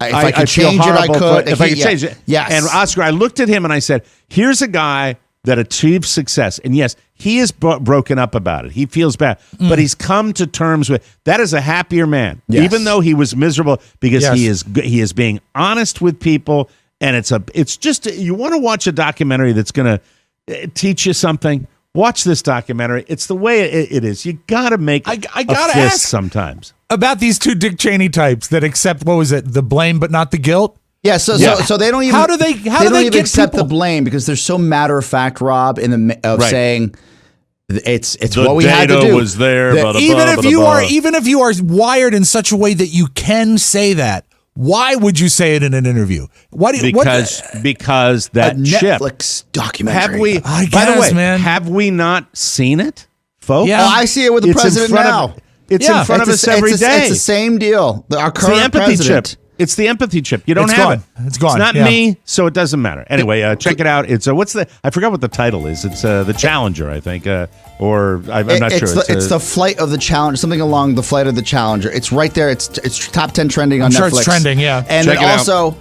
If I could change it, I could. If I could change it. Yes. And Oscar, I looked at him and I said, here's a guy that achieved success. And yes, he is broken up about it. He feels bad. But he's come to terms with, that is a happier man. Yes. Even though he was miserable, because he is being honest with people. And it's just, you want to watch a documentary that's going to teach you something. Watch this documentary. It's the way it is. You got to make I gotta fist ask sometimes. About these two Dick Cheney types that accept, what was it, the blame but not the guilt? Yeah, so they don't even. How do they even accept the blame, because they're so matter of fact, Rob, saying it's what we had to do. Was there, even if you are wired in such a way that you can say that, why would you say it in an interview? Because that Netflix documentary. By the way, have we not seen it, folks? Yeah, I see it with the president now. It's in front of us every day. It's the same deal. Our current president. Chip. It's the empathy chip. You don't have it. It's gone. It's not me, so it doesn't matter. Anyway, check it out. It's I forgot what the title is. It's the Challenger, I think, or I'm not sure. It's the flight of the Challenger, something along the flight of the Challenger. It's right there. It's top 10 trending on Netflix. I'm sure it's trending. Yeah, and then also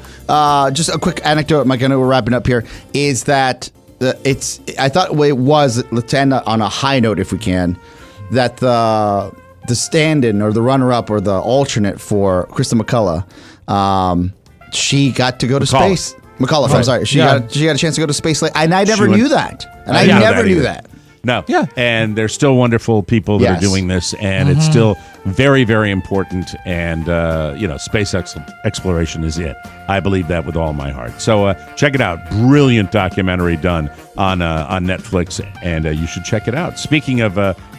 just a quick anecdote, Mike. I know we're wrapping up here. Is that I thought it was, let's end on a high note if we can, that the stand-in or the runner-up or the alternate for Krista McCullough, she got to go to space. McCullough, I'm sorry. She got a chance to go to space late. And I never knew that. And I never knew that. No. Yeah. And they're still wonderful people that are doing this, and it's still very, very important. And, space exploration is it. I believe that with all my heart. So check it out. Brilliant documentary done on Netflix, and you should check it out. Speaking of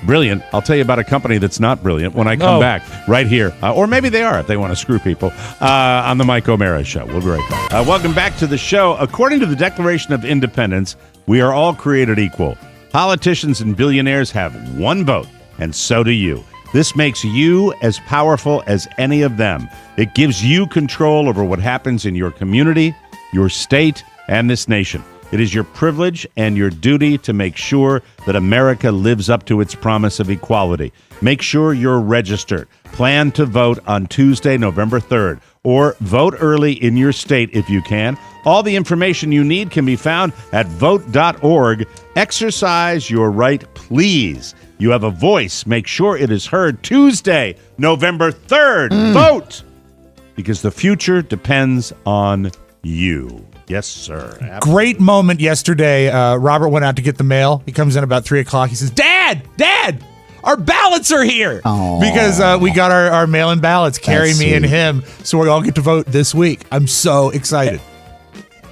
brilliant, I'll tell you about a company that's not brilliant when I come back right here. Or maybe they are if they want to screw people on the Mike O'Mara Show. We'll be right back. Welcome back to the show. According to the Declaration of Independence, we are all created equal. Politicians and billionaires have one vote, and so do you. This makes you as powerful as any of them. It gives you control over what happens in your community, your state, and this nation. It is your privilege and your duty to make sure that America lives up to its promise of equality. Make sure you're registered. Plan to vote on Tuesday, November 3rd, or vote early in your state if you can. All the information you need can be found at vote.org. Exercise your right, please. You have a voice. Make sure it is heard Tuesday, November 3rd. Vote! Because the future depends on you. Yes, sir. Absolutely. Great moment yesterday. Robert went out to get the mail. He comes in about 3 o'clock. He says, Dad, our ballots are here. Aww. Because we got our mail-in ballots, Carrie, That's me, sweet. and him. So we all get to vote this week. I'm so excited.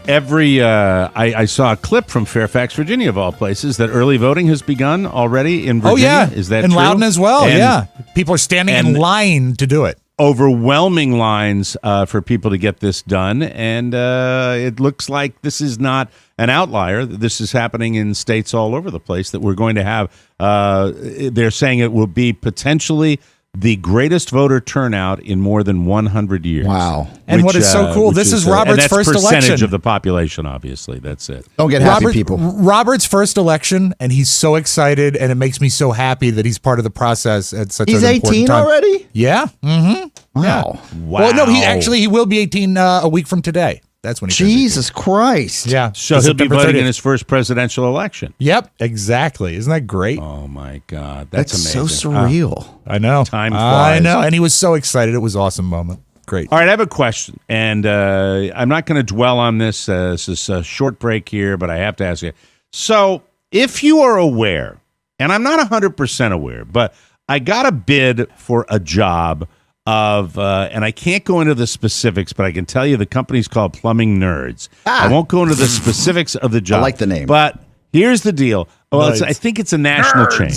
I saw a clip from Fairfax, Virginia, of all places, that early voting has begun already in Virginia. Oh, yeah. Is that in true? Loudon as well, And yeah. People are standing in line to do it. Overwhelming lines for people to get this done, and it looks like this is not an outlier. This is happening in states all over the place that we're going to have. They're saying it will be potentially the greatest voter turnout in more than 100 years. Wow. And what is so cool, this is Robert's first percentage election. of the population, obviously. That's it. Don't get happy, people. Robert's first election, and he's so excited, and it makes me so happy that he's part of the process at such He's an important 18 time. already? Yeah. Mm-hmm. Wow. Yeah. Wow. Well, no, he will be 18 a week from today. That's when he turns 18. Jesus Christ. Yeah. So he'll be September voting 30th. in his first presidential election. Yep, exactly. Isn't that great? Oh, my God. That's so amazing. surreal. I know. Time I flies. know. And he was so excited. It was an awesome moment. Great. All right, I have a question, and I'm not going to dwell on this. This is a short break here, but I have to ask you. So if you are aware, and I'm not 100% aware, but I got a bid for a job of, and I can't go into the specifics, but I can tell you the company's called Plumbing Nerds. I won't go into the specifics of the job. I like the name. But here's the deal. Well, Nice. I think it's a national chain.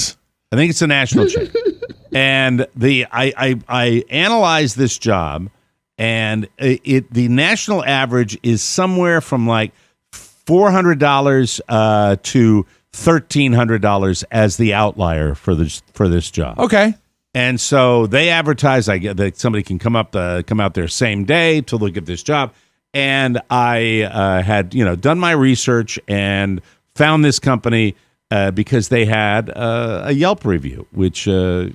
I think it's a national chain. And I analyzed this job, and the national average is somewhere from like $400 to $1,300 as the outlier for this job. Okay. And so they advertise. I get that somebody can come out there same day to look at this job. And I had done my research and found this company because they had a Yelp review, which so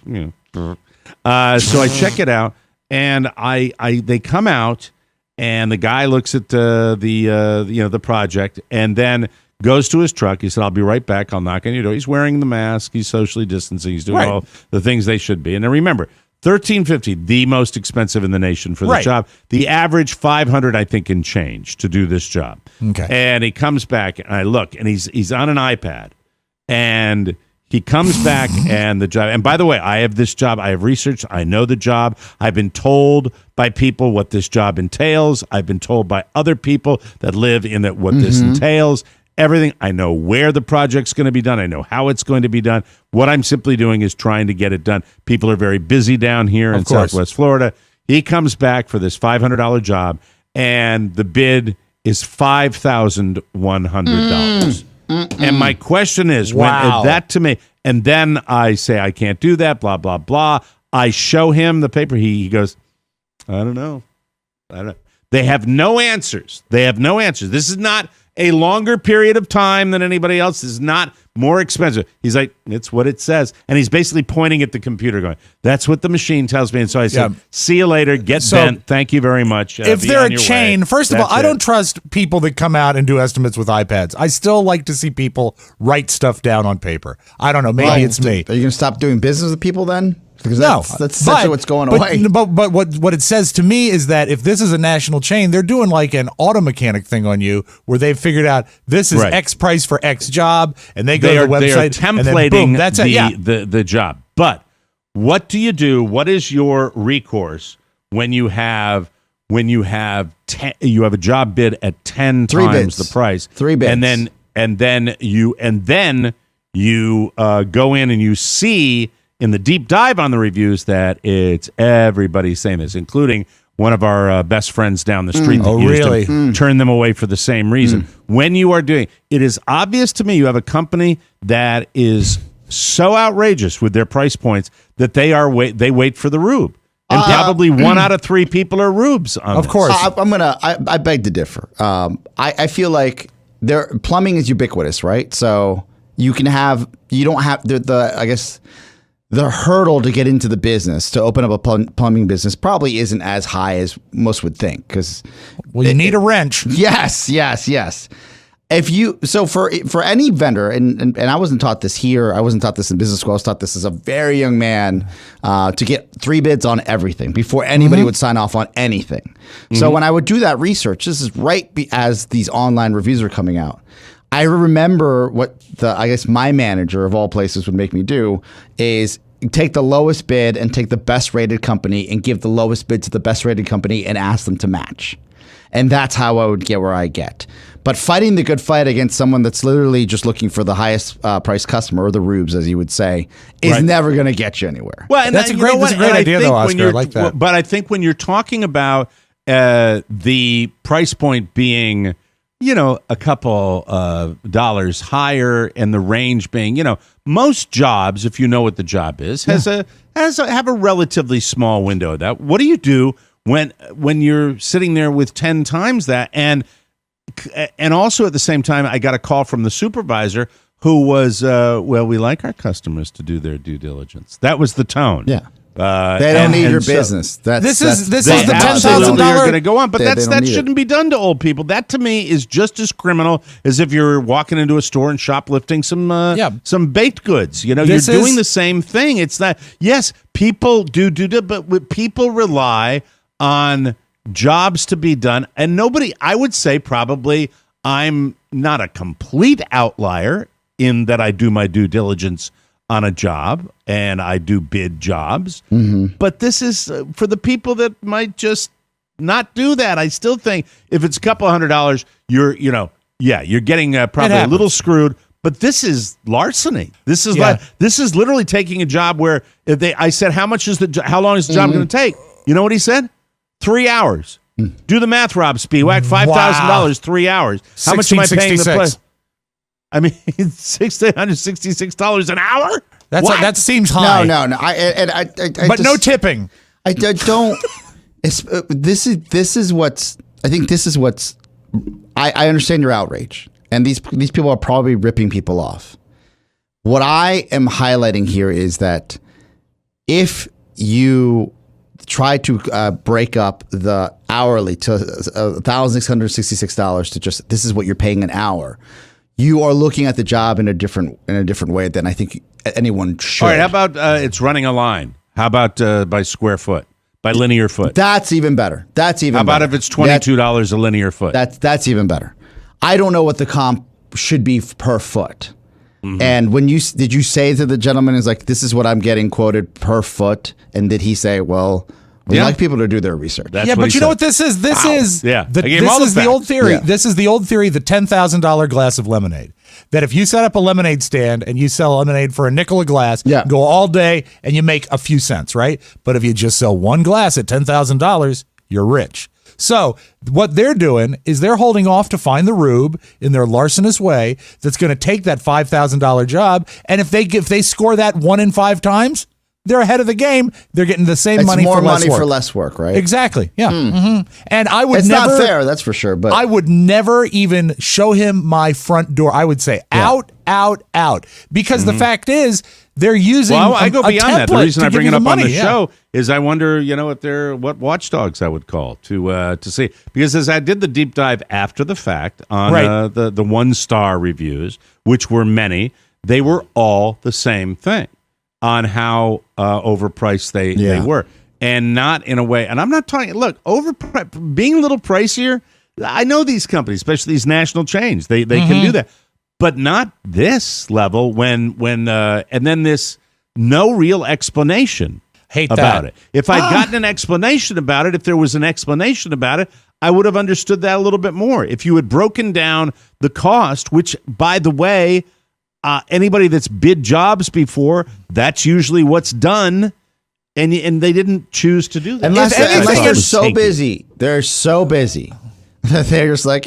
I check it out, and they come out, and the guy looks at the project, and then goes to his truck. He said, "I'll be right back. I'll knock on your door." He's wearing the mask. He's socially distancing. He's doing all the things they should be. And then remember, $1,350, the most expensive in the nation for the job. The average $500, I think, and change to do this job. Okay. And he comes back, and I look, and he's on an iPad, and he comes back, and the job. And by the way, I have this job. I have researched. I know the job. I've been told by people what this job entails. I've been told by other people that live in it what this entails. Everything. I know where the project's going to be done. I know how it's going to be done. What I'm simply doing is trying to get it done. People are very busy down here in Southwest Florida. He comes back for this $500 job, and the bid is $5,100. And my question is, when that to me, and then I say, I can't do that, blah, blah, blah. I show him the paper. He goes, I don't know. They have no answers. This is not a longer period of time than anybody else. This is not more expensive. He's like, it's what it says. And he's basically pointing at the computer going, that's what the machine tells me. And so I said, see you later. Get bent. Thank you very much. If they're a chain, first of all, I That's don't trust people that come out and do estimates with iPads. I still like to see people write stuff down on paper. I don't know. Maybe it's me. Are you going to stop doing business with people then? Because No, that's essentially what's going away. But what it says to me is that if this is a national chain, they're doing like an auto mechanic thing on you, where they've figured out this is X price for X job, and they go to the website, they are templating and then boom, that's it. Yeah. the job. But what do you do? What is your recourse when you have you have a job bid at 10 times the price? 3 bids. And then you go in and you see in the deep dive on the reviews that it's everybody saying this, including one of our best friends down the street that used to turn them away for the same reason. When you are doing it, is obvious to me you have a company that is so outrageous with their price points that they wait for the rube. And probably 1 out of 3 people are rubes. Of course. I beg to differ. I feel like plumbing is ubiquitous, right? So you don't have the hurdle to get into the business, to open up a plumbing business, probably isn't as high as most would think. Because you need a wrench. Yes. For any vendor, and I wasn't taught this here, I wasn't taught this in business school, I was taught this as a very young man, to get 3 bids on everything before anybody would sign off on anything. So when I would do that research, this is right as these online reviews are coming out, I remember what my manager of all places would make me do is take the lowest bid and take the best rated company and give the lowest bid to the best rated company and ask them to match. And that's how I would get where I get. But fighting the good fight against someone that's literally just looking for the highest price customer, or the rubes, as you would say, is never going to get you anywhere. Well, and that's a great idea, though, Oscar. I like that. But I think when you're talking about the price point being, a couple dollars higher, and the range being, most jobs, if you know what the job is, have a relatively small window of that. What do you do when you're sitting there with 10 times that? And also at the same time, I got a call from the supervisor who was, we like our customers to do their due diligence. That was the tone. Yeah. They don't need your business. This is the $10,000 going to go on, but that shouldn't be done to old people. That to me is just as criminal as if you're walking into a store and shoplifting some baked goods. You're doing the same thing. It's that, yes, people do, but people rely on jobs to be done, and nobody, I would say probably I'm not a complete outlier in that I do my due diligence on a job and I do bid jobs, but this is for the people that might just not do that. I still think if it's a couple $100, you're getting probably a little screwed. But this is larceny. This is literally taking a job where I said, how long is the job going to take? You know what he said? 3 hours. Do the math, Rob Spiewak. $5,000, 3 hours. How much am I paying the place? I mean, $666 an hour. That seems high. No. But no tipping. I don't. This is what's. I think this is what's. I understand your outrage, and these people are probably ripping people off. What I am highlighting here is that if you try to break up the hourly to $1,666 to just this is what you're paying an hour, you are looking at the job in a different way than I think anyone should. All right, how about it's running a line? How about by square foot, by linear foot? That's even better. How about if it's $22 a linear foot? That's even better. I don't know what the comp should be per foot. And did you say to the gentleman is like, this is what I'm getting quoted per foot? And did he say, well, we like people to do their research? But you know what this is? This is the old theory. Yeah. This is the old theory, the $10,000 glass of lemonade. That if you set up a lemonade stand and you sell lemonade for $0.05 a glass, go all day and you make a few cents, right? But if you just sell one glass at $10,000, you're rich. So what they're doing is they're holding off to find the rube in their larcenous way that's going to take that $5,000 job. And if they score that 1 in 5 times, they're ahead of the game. They're getting the same money for less work. For less work, right? Exactly. Yeah. And I would it's never. It's not fair, that's for sure. But I would never even show him my front door. I would say out, because the fact is they're using. Well, I go beyond that. The reason I bring it up on the show is I wonder, what watchdogs I would call to see, because as I did the deep dive after the fact on the 1-star reviews, which were many, they were all the same thing on how overpriced they were, and not in a way. And I'm not talking. Look, being a little pricier. I know these companies, especially these national chains, they can do that. But not this level when and then this no real explanation about it. If I'd gotten an explanation about it, if there was an explanation about it, I would have understood that a little bit more. If you had broken down the cost, which, by the way, anybody that's bid jobs before, that's usually what's done, and they didn't choose to do that. Unless they're so busy. They're so busy. They're just like,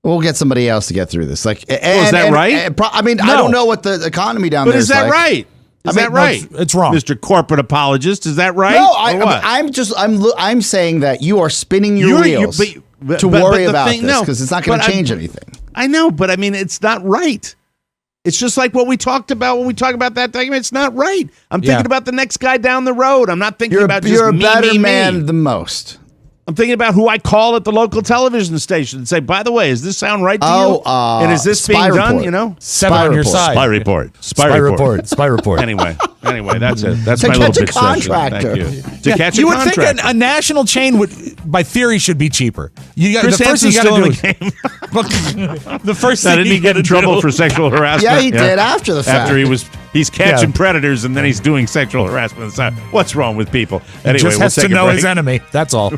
We'll get somebody else to get through this. Like, is that right? I mean, I don't know what the economy down but there is that like. right? Is that right? It's wrong, Mr. Corporate Apologist. Is that right? No, I'm saying that you are spinning your wheels to worry about this because it's not going to change anything. I know, but I mean, it's not right. It's just like what we talked about when we talk about that document. It's not right. I'm thinking about the next guy down the road. I'm not thinking about just you're a me, better me, man me. than most. I'm thinking about who I call at the local television station and say, by the way, does this sound right to you? And is this being done? You know, 7 on your side. Spy report. Spy report. Spy report. Anyway, that's it. That's To my catch little a bitch contractor. session. Thank you. To catch a You would contractor. think a national chain would, by theory, should be cheaper. Chris The first thing Hansen's you still got in to do the game. the first Now, thing didn't he get in trouble for sexual harassment? Yeah, he did after the fact. After he's catching predators and then he's doing sexual harassment. What's wrong with people? Anyway, just has to know his enemy. That's all.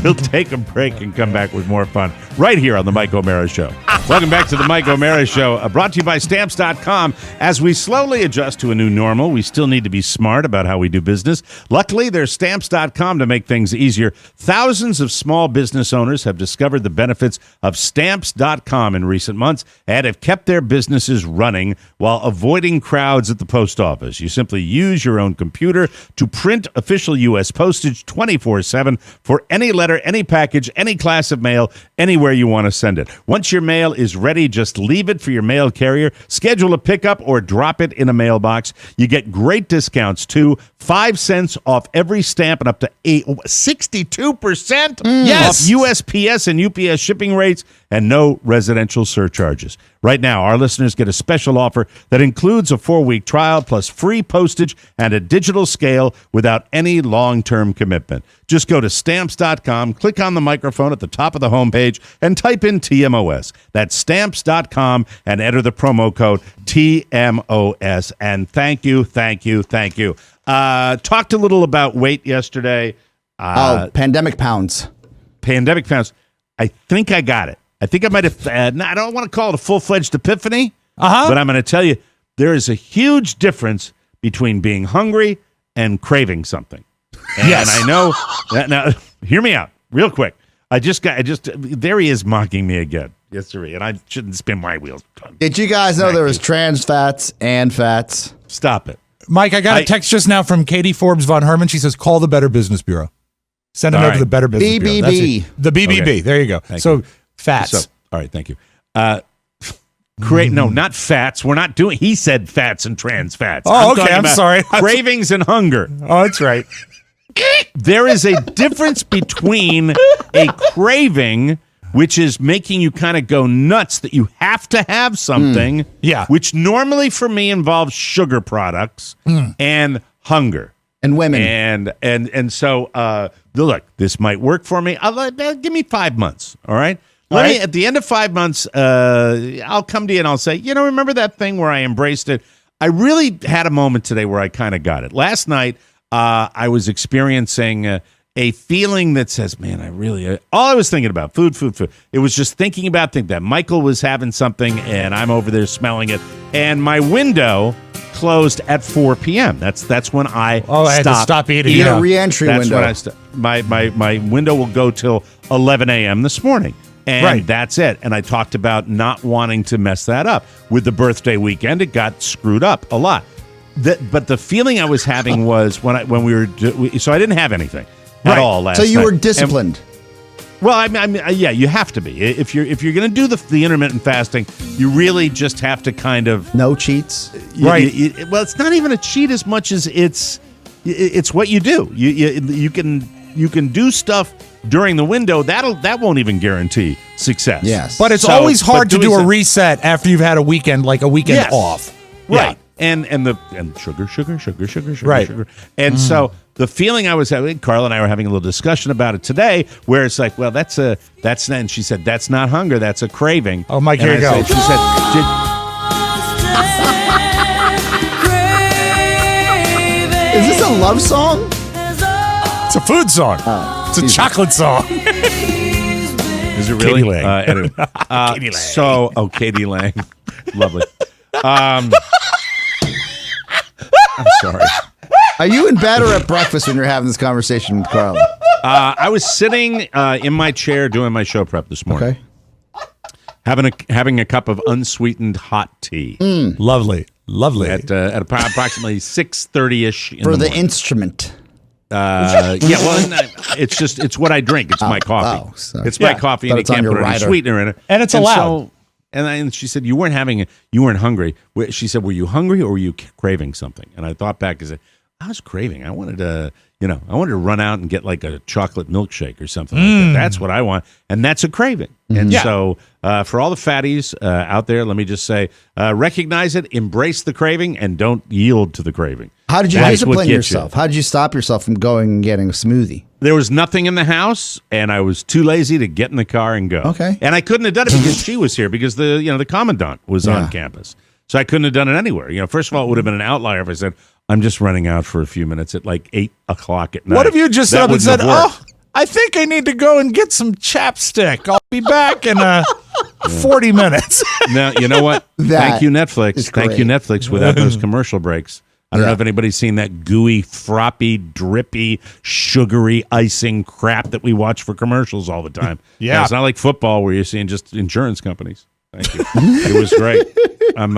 We'll take a break and come back with more fun right here on the Mike O'Mara Show. Welcome back to the Mike O'Mara Show, brought to you by Stamps.com. As we slowly adjust to a new normal, we still need to be smart about how we do business. Luckily, there's Stamps.com to make things easier. Thousands of small business owners have discovered the benefits of Stamps.com in recent months and have kept their businesses running while avoiding crowds at the post office. You simply use your own computer to print official U.S. postage 24/7 for any letter, any package, any class of mail, anywhere you want to send it. Once your mail is ready, just leave it for your mail carrier, schedule a pickup, or drop it in a mailbox. You get great discounts, too. 5 cents off every stamp and up to 62% off USPS and UPS shipping rates and no residential surcharges. Right now, our listeners get a special offer that includes a 4-week trial plus free postage and a digital scale without any long-term commitment. Just go to Stamps.com, click on the microphone at the top of the homepage, and type in TMOS. That's Stamps.com and enter the promo code TMOS. And thank you. Talked a little about weight yesterday. Pandemic pounds. Pandemic pounds. I think I got it. I think I might have. I don't want to call it a full-fledged epiphany, but I'm going to tell you there is a huge difference between being hungry and craving something. And I know that now. Hear me out, real quick. There he is mocking me again yesterday, and I shouldn't spin my wheels. Did you guys know there was trans fats and fats? Stop it, Mike. I got a text just now from Katie Forbes von Herman. She says, "Call the Better Business Bureau. Send them over to the Better Business Bureau." BBB. The BBB. Okay. There you go. Thank So you. fats. All right, thank you. No, not fats. We're not doing. He said fats and trans fats. Oh, okay. talking I'm about sorry. Cravings and hunger. Oh, that's right. There is a difference between a craving, which is making you kind of go nuts that you have to have something, which normally for me involves sugar products, and hunger. And women. And so, look, this might work for me. Give me 5 months, all right? At the end of 5 months, I'll come to you and I'll say, remember that thing where I embraced it? I really had a moment today where I kind of got it. Last night, I was experiencing a feeling that says, man, all I was thinking about, food. It was just thinking about that Michael was having something and I'm over there smelling it. And my window closed at 4 p.m. That's when I had to stop eating. You get a re-entry window. When my window will go till 11 a.m. this morning. And that's it. And I talked about not wanting to mess that up. With the birthday weekend, it got screwed up a lot. But the feeling I was having was so I didn't have anything at all last night. So you were disciplined. Yeah, you have to be. If you're going to do the intermittent fasting, you really just have to kind of no cheats. Well, it's not even a cheat as much as it's what you do. You can do stuff during the window that won't even guarantee success. Yes, but it's always hard to do a reset after you've had a weekend off. Right. Yeah. And sugar. Right. And so the feeling I was having, Carla and I were having a little discussion about it today, where it's like, well, that's and she said, that's not hunger, that's a craving. Oh, Mike, here you go. She said, is this a love song? It's a food song. It's a chocolate song. Is it really? Katie Lang. Anyway. Katie Lang. So, Katie Lang. Lovely. I'm sorry. Are you in bed or at breakfast when you're having this conversation with Carla? I was sitting in my chair doing my show prep this morning. Okay. Having a cup of unsweetened hot tea. Lovely. At approximately 6:30ish in For the morning. instrument. It's what I drink. It's my coffee. Sorry. It's my coffee, and you can't put any sweetener in it. And it's allowed. And she said, you weren't hungry. She said, were you hungry or were you craving something? And I thought back and said, I was craving. I wanted to run out and get like a chocolate milkshake or something like that. That's what I want. And that's a craving. And so for all the fatties out there, let me just say, recognize it, embrace the craving, and don't yield to the craving. How did you That's what discipline gets yourself? How did you stop yourself from going and getting a smoothie? There was nothing in the house, and I was too lazy to get in the car and go. Okay. And I couldn't have done it because she was here, because the commandant was on campus. So I couldn't have done it anywhere. First of all, it would have been an outlier if I said, I'm just running out for a few minutes at like 8 o'clock at night. What if you just That up and wouldn't said, have worked. I think I need to go and get some chapstick. I'll be back in 40 minutes. Now, you know what? Thank you, Netflix. Thank you, great. Netflix, without those commercial breaks. I don't know if anybody's seen that gooey, froppy, drippy, sugary icing crap that we watch for commercials all the time. Yeah. It's not like football where you're seeing just insurance companies. Thank you. It was great. I'm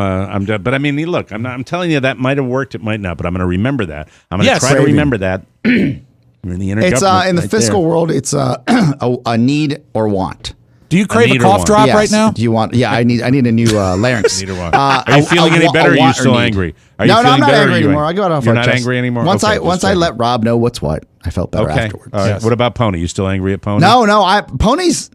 done. But I mean, look, I'm telling you that might have worked. It might not, but I'm going to remember that. I'm going to try to remember that. We're in the It's in the fiscal world. It's a need or want. Do you crave a cough drop right now? Do you want? Yeah, I need a new larynx. Are you feeling any better? Or are you still angry? Are you No, feeling I'm not better, angry anymore. I got off. You're my not chest. angry anymore. Once Okay, I let Rob know what's what, I felt better afterwards. All right. What about Pony? You still angry at Pony? No. Pony's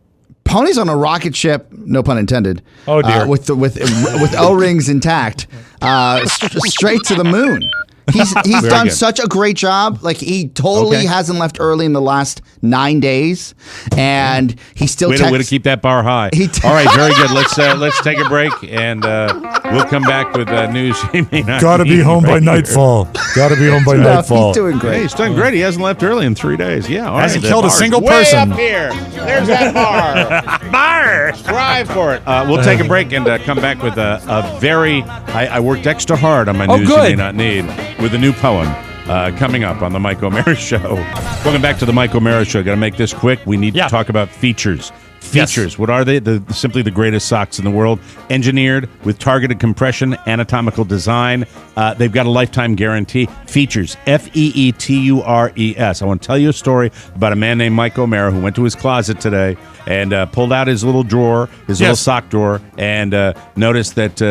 on a rocket ship. No pun intended. Oh dear. With O-rings intact, straight to the moon. He's done such a great job. Like, he totally hasn't left early in the last 9 days, and he still way to keep that bar high. All right, very good. Let's take a break, and we'll come back with news he may not. Gotta be home by nightfall. Gotta be home by nightfall. He's doing great. Hey, he's done great. He hasn't left early in 3 days. Yeah, all Hasn't right. killed a single person. Way up here. There's that bar. Bar. Strive for it. We'll take a break and come back with a very. I worked extra hard on my news you may not need with a new poem coming up on the Mike O'Mara Show. Welcome back to the Mike O'Mara Show. Got to make this quick. We need to talk about features. Features. What are they? Simply the greatest socks in the world. Engineered with targeted compression, anatomical design. They've got a lifetime guarantee. Features. Feetures. I want to tell you a story about a man named Mike O'Mara who went to his closet today and pulled out his little drawer, his little sock drawer, and noticed that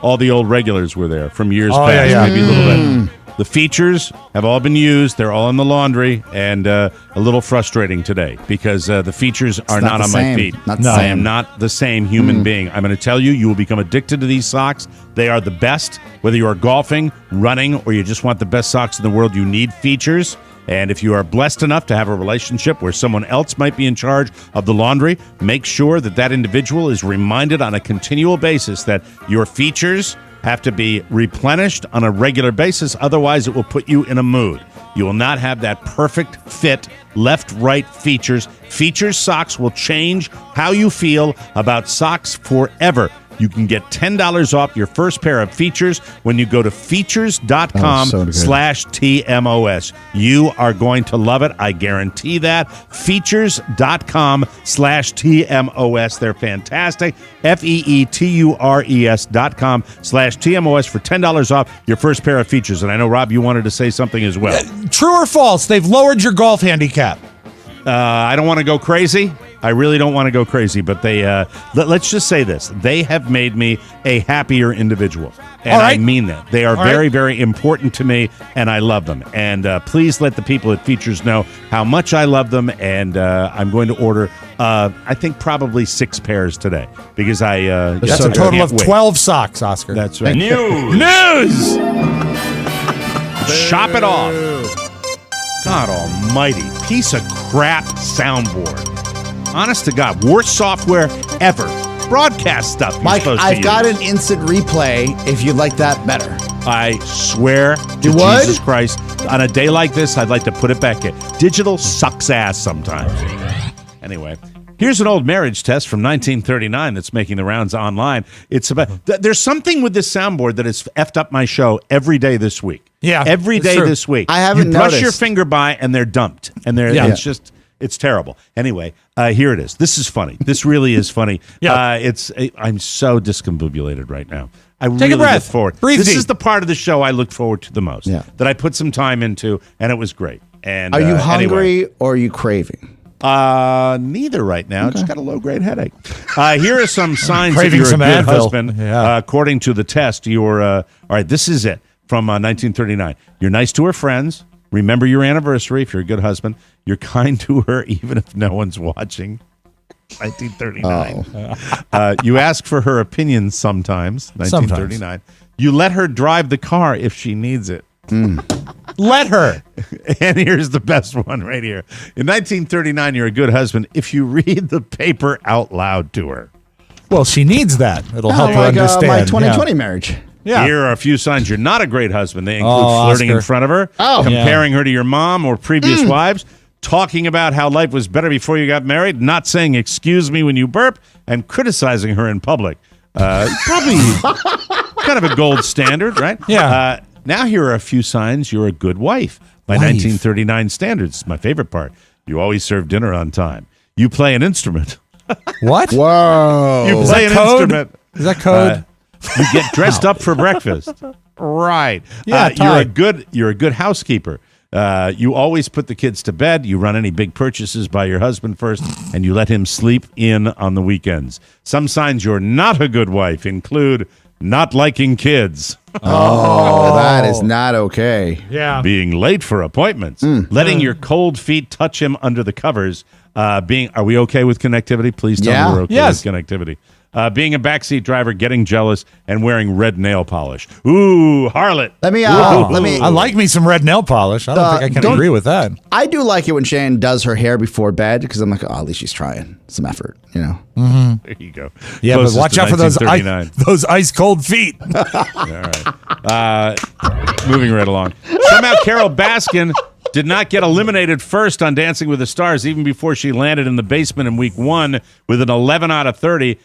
all the old regulars were there from years past. Maybe a little bit. The features have all been used. They're all in the laundry, and a little frustrating today because the features are not on my feet. I am not the same human being. I'm going to tell you, you will become addicted to these socks. They are the best. Whether you are golfing, running, or you just want the best socks in the world, you need features. And if you are blessed enough to have a relationship where someone else might be in charge of the laundry, make sure that individual is reminded on a continual basis that your features have to be replenished on a regular basis. Otherwise, it will put you in a mood. You will not have that perfect fit left-right features. Features socks will change how you feel about socks forever. You can get $10 off your first pair of features when you go to features.com/TMOS. You are going to love it. I guarantee that. Features.com/TMOS. They're fantastic. FEETURES.com/TMOS for $10 off your first pair of features. And I know, Rob, you wanted to say something as well. True or false? They've lowered your golf handicap. I don't want to go crazy. I really don't want to go crazy, but they let's just say this. They have made me a happier individual. And I mean that. They are very, very important to me, and I love them. And please let the people at Features know how much I love them, and I'm going to order, I think, probably 6 pairs today, because that's a total of 12 socks, Oscar. That's right. News! Shop it off. God almighty. Piece of crap soundboard. Honest to God, worst software ever. Broadcast stuff you're Mike, supposed to I've got use. an instant replay if you'd like that better. I swear to You would? Jesus Christ, on a day like this, I'd like to put it back in. Digital sucks ass sometimes. Anyway, here's an old marriage test from 1939 that's making the rounds online. It's about there's something with this soundboard that has effed up my show every day this week. Yeah, every it's day true. this week. I haven't You brush your noticed. finger by, and they're dumped, and it's terrible. Anyway, here it is. This is funny. This really is funny. Yeah. I'm so discombobulated right now. I Take a really breath. look forward. Breathe This deep. is the part of the show I look forward to the most. Yeah. That I put some time into, and it was great. And Are you hungry anyway. or are you craving? Neither right now. Just got a low-grade headache. Here are some signs that Craving you're a some good Advil. husband. Yeah. According to the test, you're all right. This is it from 1939. You're nice to her friends. Remember your anniversary if you're a good husband. You're kind to her even if no one's watching. 1939. You ask for her opinion sometimes. 1939. You let her drive the car if she needs it. Let her. And here's the best one right here. In 1939, you're a good husband if you read the paper out loud to her. Well, she needs that. It'll help her like understand. my 2020 marriage. Yeah. Here are a few signs you're not a great husband. They include Oh, flirting in Oscar. front of her, comparing her to your mom or previous wives, talking about how life was better before you got married, not saying excuse me when you burp, and criticizing her in public. Probably kind of a gold standard, right? Yeah. Now here are a few signs you're a good wife. By 1939 standards, my favorite part. You always serve dinner on time. You play an instrument. What? Whoa. You Is play that an code? instrument. Is that code? You get dressed up for breakfast. Right. Yeah, you're a good housekeeper. You always put the kids to bed. You run any big purchases by your husband first, and you let him sleep in on the weekends. Some signs you're not a good wife include not liking kids, Oh, that is not okay. Yeah. being late for appointments, letting your cold feet touch him under the covers. Are we okay with connectivity? Please tell me we're okay Yes. with connectivity. Being a backseat driver, getting jealous, and wearing red nail polish. Ooh, harlot. Let me. I like me some red nail polish. I don't think I can agree with that. I do like it when Shannon does her hair before bed because I'm like, oh, at least she's trying some effort, you know. There you go. Yeah, Closest but watch to out for those ice cold feet. All right. Moving right along. Somehow Carol Baskin did not get eliminated first on Dancing with the Stars, even before she landed in the basement in week 1 with an 11 out of 30.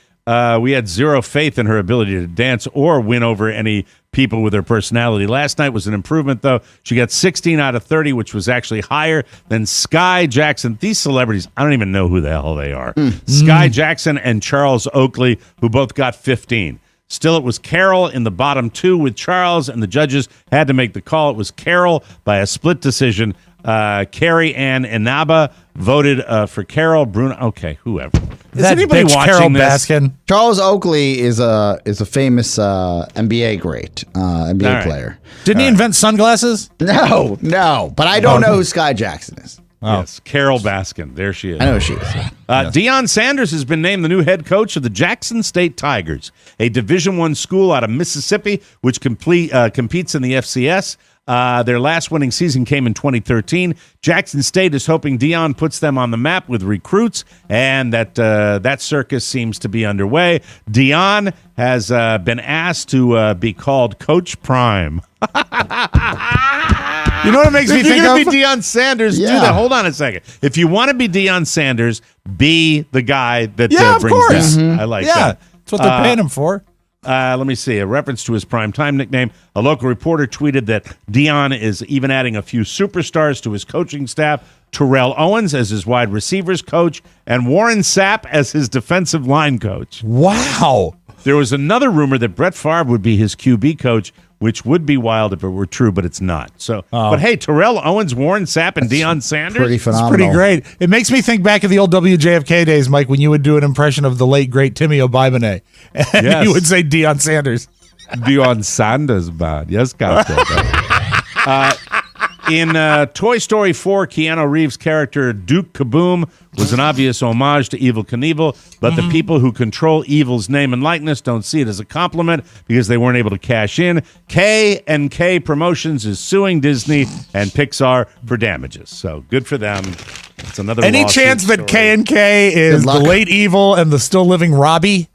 We had zero faith in her ability to dance or win over any people with her personality. Last night was an improvement, though. She got 16 out of 30, which was actually higher than Sky Jackson. These celebrities, I don't even know who the hell they are. Sky Jackson and Charles Oakley, who both got 15. Still, it was Carol in the bottom 2 with Charles, and the judges had to make the call. It was Carol by a split decision. Carrie Ann Inaba voted for Carol. Bruno, okay, whoever. Is That anybody bitch watching Carol this? Baskin. Charles Oakley is a famous NBA great NBA All right. player. Didn't he invent sunglasses? No, but I don't know who Sky Jackson is. Yes, Carol Baskin. There she is. I know who she is. Deion Sanders has been named the new head coach of the Jackson State Tigers, a Division I school out of Mississippi, which competes in the FCS. Their last winning season came in 2013. Jackson State is hoping Deion puts them on the map with recruits, and that circus seems to be underway. Deion has been asked to be called Coach Prime. You know what it makes me If think you're going of? to be Deion Sanders, do Yeah. that. Hold on a second. If you want to be Deion Sanders, be the guy that Yeah, of brings course. that. I like Yeah, that. that's what they're paying him for. Let me see. A reference to his primetime nickname. A local reporter tweeted that Deion is even adding a few superstars to his coaching staff. Terrell Owens as his wide receivers coach and Warren Sapp as his defensive line coach. Wow. There was another rumor that Brett Favre would be his QB coach, which would be wild if it were true, but it's not. So, But hey, Terrell Owens, Warren Sapp, and Deion Sanders. Pretty phenomenal. Pretty great. It makes me think back of the old WJFK days, Mike, when you would do an impression of the late, great Timmy O'Bibone. And Yes. you would say Deion Sanders. Deion Sanders, man. Yes, Captain. In Toy Story 4, Keanu Reeves' character Duke Kaboom was an obvious homage to Evel Knievel, but the people who control Evil's name and likeness don't see it as a compliment because they weren't able to cash in. K&K Promotions is suing Disney and Pixar for damages. So good for them. It's another Any lawsuit chance that story. K&K is Good the luck. late evil and the still living Robbie?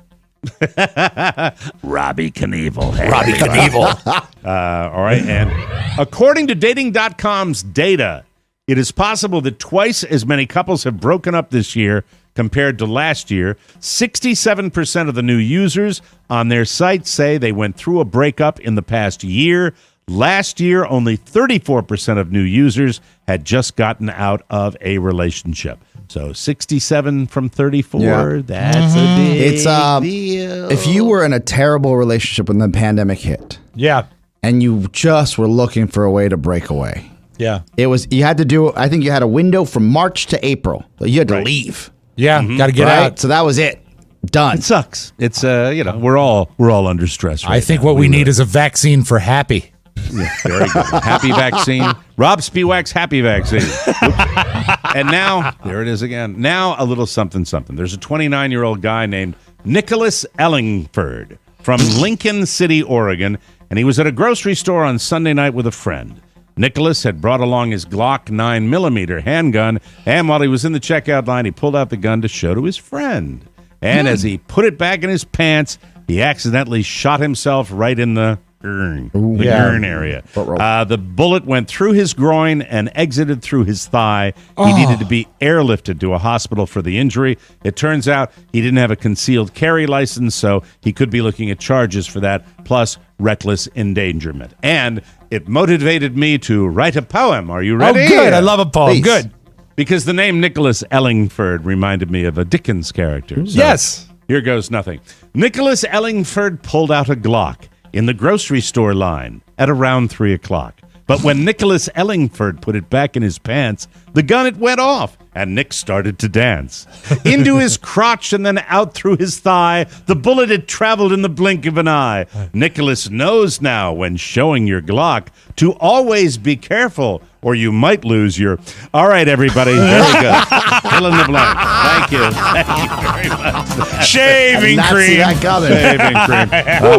Robbie Knievel. Hey, Robbie Knievel. all right. And according to Dating.com's data, it is possible that twice as many couples have broken up this year compared to last year. 67% of the new users on their site say they went through a breakup in the past year. Last year, only 34% of new users had just gotten out of a relationship. So 67 from 34, Yeah. that's a big It's deal. if you were in a terrible relationship when the pandemic hit, Yeah. and you just were looking for a way to break away, Yeah. you had to do. I think you had a window from March to April. You had to leave. Yeah. Got to get Right? out. So that was it. Done. It sucks. It's we're all under stress right I think now. what we need is a vaccine for happy. Yeah, very good. Happy vaccine. Rob Spiewak's happy vaccine. And now, there it is again. Now, a little something. There's a 29-year-old guy named Nicholas Ellingford from Lincoln City, Oregon, and he was at a grocery store on Sunday night with a friend. Nicholas had brought along his Glock 9mm handgun, and while he was in the checkout line, he pulled out the gun to show to his friend. And as he put it back in his pants, he accidentally shot himself right in the urn area. The bullet went through his groin and exited through his thigh. He needed to be airlifted to a hospital for the injury. It turns out he didn't have a concealed carry license, so he could be looking at charges for that, plus reckless endangerment. And it motivated me to write a poem. Are you ready? Oh, good. I love a poem. Please. Good. Because the name Nicholas Ellingford reminded me of a Dickens character. So Yes. Here goes nothing. Nicholas Ellingford pulled out a Glock in the grocery store line at around 3 o'clock. But when Nicholas Ellingford put it back in his pants, the gun, it went off, and Nick started to dance. Into his crotch and then out through his thigh, the bullet had traveled in the blink of an eye. Nicholas knows now, when showing your Glock, to always be careful, or you might lose your... All right, everybody. Very good. Fill in the blank. Thank you. Thank you very much. Shaving Not see cream. that coming. Shaving cream.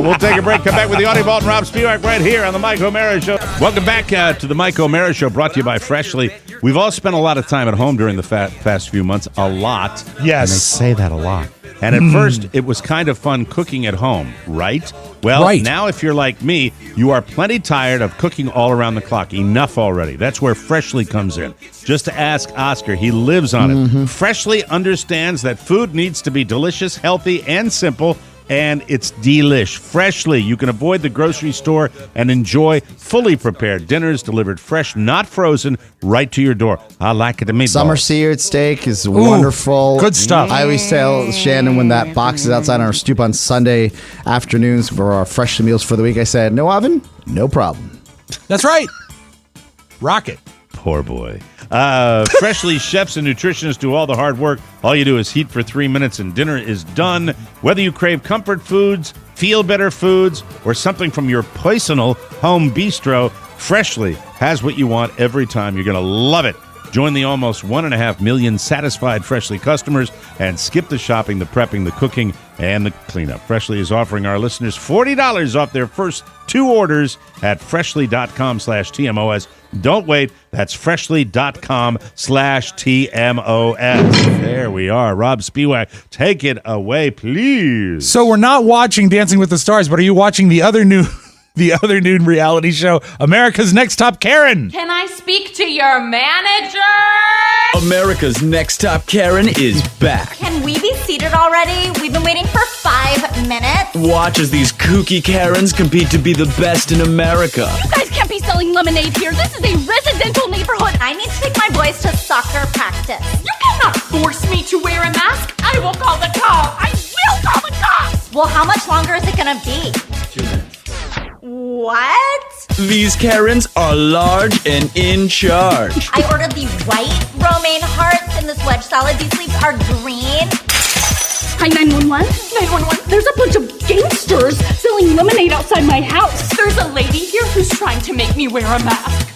We'll take a break. Come back with the Audie Bald and Rob Spiewak right here on the Mike O'Mara Show. Welcome back to the Mike O'Mara Show, brought to you by Freshly. We've all spent a lot of time at home during the past few months. A lot. Yes. And they say that a lot. And at first, it was kind of fun cooking at home, right? Well, Right. now if you're like me, you are plenty tired of cooking all around the clock. Enough already. That's where Freshly comes in. Just to ask Oscar, he lives on it. Freshly understands that food needs to be delicious, healthy, and simple, and it's delish. Freshly, you can avoid the grocery store and enjoy fully prepared dinners delivered fresh, not frozen, right to your door. I like it to me. Summer seared steak is wonderful. good stuff. I always tell Shannon when that box is outside on our stoop on Sunday afternoons for our Freshly meals for the week, I said, no oven, no problem. That's right. Rocket. Poor boy. Freshly chefs and nutritionists do all the hard work. All you do is heat for 3 minutes and dinner is done. Whether you crave comfort foods, feel better foods, or something from your personal home bistro, Freshly has what you want every time. You're going to love it. Join the almost 1.5 million satisfied Freshly customers and skip the shopping, the prepping, the cooking, and the cleanup. Freshly is offering our listeners $40 off their first 2 orders at freshly.com/TMOS. Don't wait. That's freshly.com/TMOS. There we are. Rob Spiewak, take it away, please. So we're not watching Dancing with the Stars, but are you watching the other new reality show, America's Next Top Karen? Can I speak to your manager? America's Next Top Karen is back. Can we be seated already? We've been waiting for 5 minutes. Watch as these kooky Karens compete to be the best in America. You guys can't be selling lemonade here. This is a residential neighborhood. I need to take my boys to soccer practice. You cannot force me to wear a mask. I will call the cops. I will call the cops. Well, how much longer is it gonna be? 2 minutes. What? These Karens are large and in charge. I ordered the white romaine hearts in this wedge salad. These leaves are green. Hi, 911? 911, there's a bunch of gangsters selling lemonade outside my house. There's a lady here who's trying to make me wear a mask.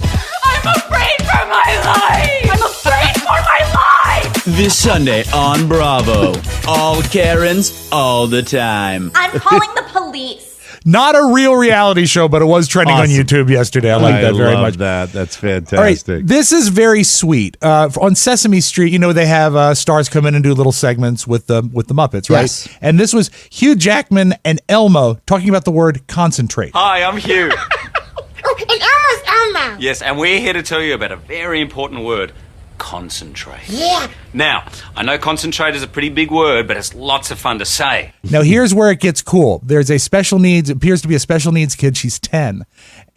I'm afraid for my life. I'm afraid for my life. This Sunday on Bravo. All Karens, all the time. I'm calling the police. Not a real reality show, but it was trending on YouTube yesterday. I like that very love much. that. That's fantastic. All right, this is very sweet. On Sesame Street, you know, they have stars come in and do little segments with the Muppets, right? Yes. And this was Hugh Jackman and Elmo talking about the word concentrate. Hi, I'm Hugh. Oh, and Elmo's Elmo. Yes, and we're here to tell you about a very important word, concentrate. Yeah. Now, I know concentrate is a pretty big word, but it's lots of fun to say. Now, here's where it gets cool. There's a appears to be a special needs kid. She's 10.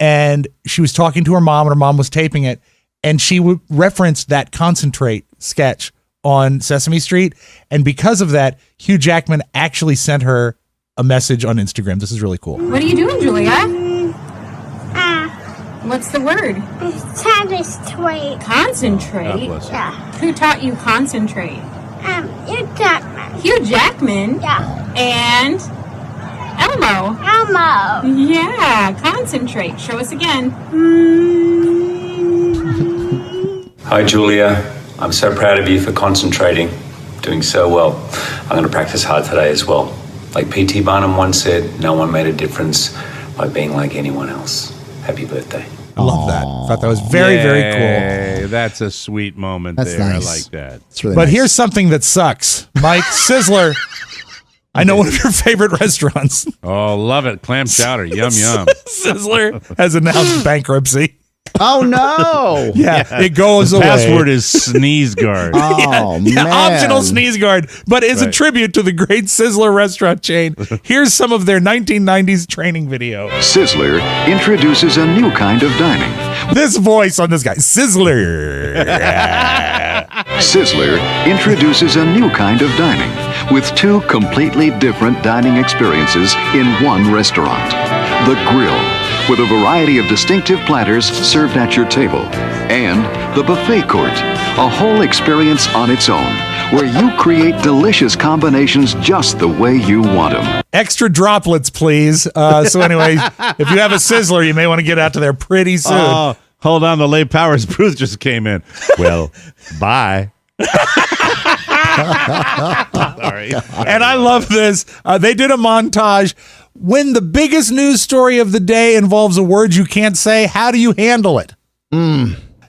And she was talking to her mom, and her mom was taping it. And she referenced that concentrate sketch on Sesame Street. And because of that, Hugh Jackman actually sent her a message on Instagram. This is really cool. What are you doing, Julia? What's the word? Concentrate. Concentrate? Yeah. Who taught you concentrate? Hugh Jackman. Hugh Jackman? Yeah. And Elmo. Elmo. Yeah, concentrate. Show us again. Hi, Julia. I'm so proud of you for concentrating, doing so well. I'm going to practice hard today as well. Like P.T. Barnum once said, no one made a difference by being like anyone else. Happy birthday. I love that. Thought that was very, very cool. That's a sweet moment That's there. nice. I like that. It's really But nice. here's something that sucks. Mike, Sizzler. I know one of your favorite restaurants. Oh, love it. Clam chowder. Yum, yum. Sizzler has announced bankruptcy. Oh, no. Yeah, it goes away. Password is sneeze guard. Oh, Yeah, man. optional sneeze guard, but is a Right. tribute to the great Sizzler restaurant chain. Here's some of their 1990s training video. Sizzler introduces a new kind of dining. This voice on this guy, Sizzler. Sizzler introduces a new kind of dining with two completely different dining experiences in one restaurant. The Grill, with a variety of distinctive platters served at your table. And the Buffet Court, a whole experience on its own, where you create delicious combinations just the way you want them. Extra droplets, please. So anyway, if you have a Sizzler, you may want to get out to there pretty soon. Oh, hold on. The late Powers Bruce just came in. Well, bye. Sorry. And I love this. They did a montage. When the biggest news story of the day involves a word you can't say, how do you handle it?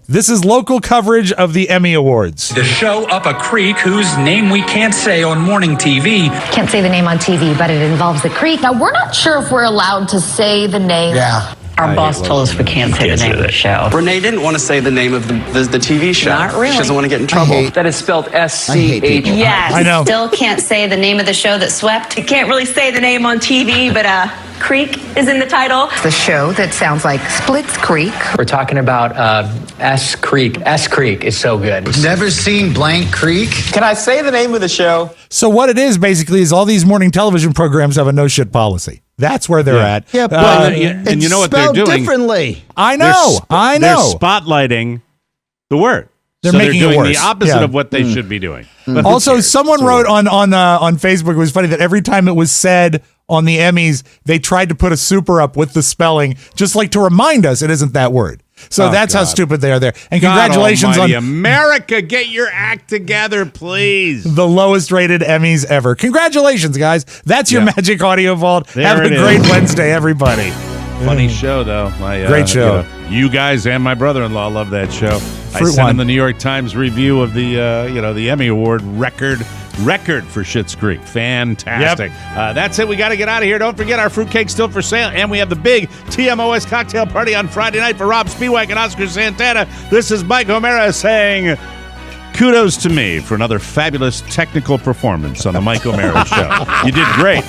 This is local coverage of the Emmy Awards. The show Up a Creek, whose name we can't say on morning TV. Can't say the name on TV, but it involves the creek. Now, we're not sure if we're allowed to say the name. Yeah. Our boss told us we can't say the name of the show. Renee didn't want to say the name of the TV show. Not really. She doesn't want to get in trouble. That is spelled S-C-H. Yes. I know. Still can't say the name of the show that swept. You can't really say the name on TV, but Creek is in the title. The show that sounds like Splits Creek. We're talking about S Creek. S Creek is so good. Never seen Blank Creek? Can I say the name of the show? So what it is basically is all these morning television programs have a no shit policy. That's where they're at. Yeah, but and you know what they're spelled doing? differently. I know. They're spotlighting the word. They're So making they're it doing worse. the opposite Yeah. of what they should be doing. But who Also, cares? someone wrote on Facebook, it was funny that every time it was said on the Emmys, they tried to put a super up with the spelling, just like to remind us it isn't that word. So Oh, that's how God. stupid they are there. And God congratulations almighty, on America. Get your act together, please. the lowest rated Emmys ever. Congratulations, guys. That's your Magic Audio Vault. There Have a it great is. Wednesday, everybody. Funny show, though. Great show. You guys and my brother-in-law love that show. I Fruit sent one. him the New York Times review of the the Emmy Award record for Schitt's Creek. Fantastic. That's it. We got to get out of here. Don't forget our fruitcake's still for sale, and we have the big TMOS cocktail party on Friday night for Rob Spiewak and Oscar Santana. This is Mike O'Mara saying kudos to me for another fabulous technical performance on the Mike O'Mara Show. You did great.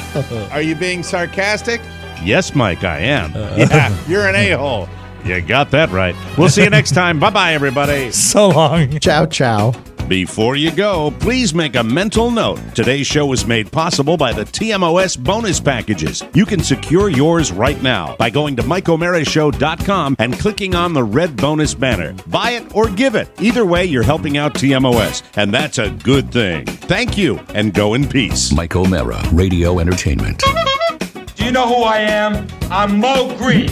Are you being sarcastic? Yes, Mike, I am. Yeah, you're an a-hole. You got that right. We'll see you next time. Bye-bye, everybody. So long. Ciao, ciao. Before you go, please make a mental note. Today's show was made possible by the TMOS bonus packages. You can secure yours right now by going to MikeO'MaraShow.com and clicking on the red bonus banner. Buy it or give it. Either way, you're helping out TMOS, and that's a good thing. Thank you, and go in peace. Mike O'Mara, Radio Entertainment. Do you know who I am? I'm Mo Green.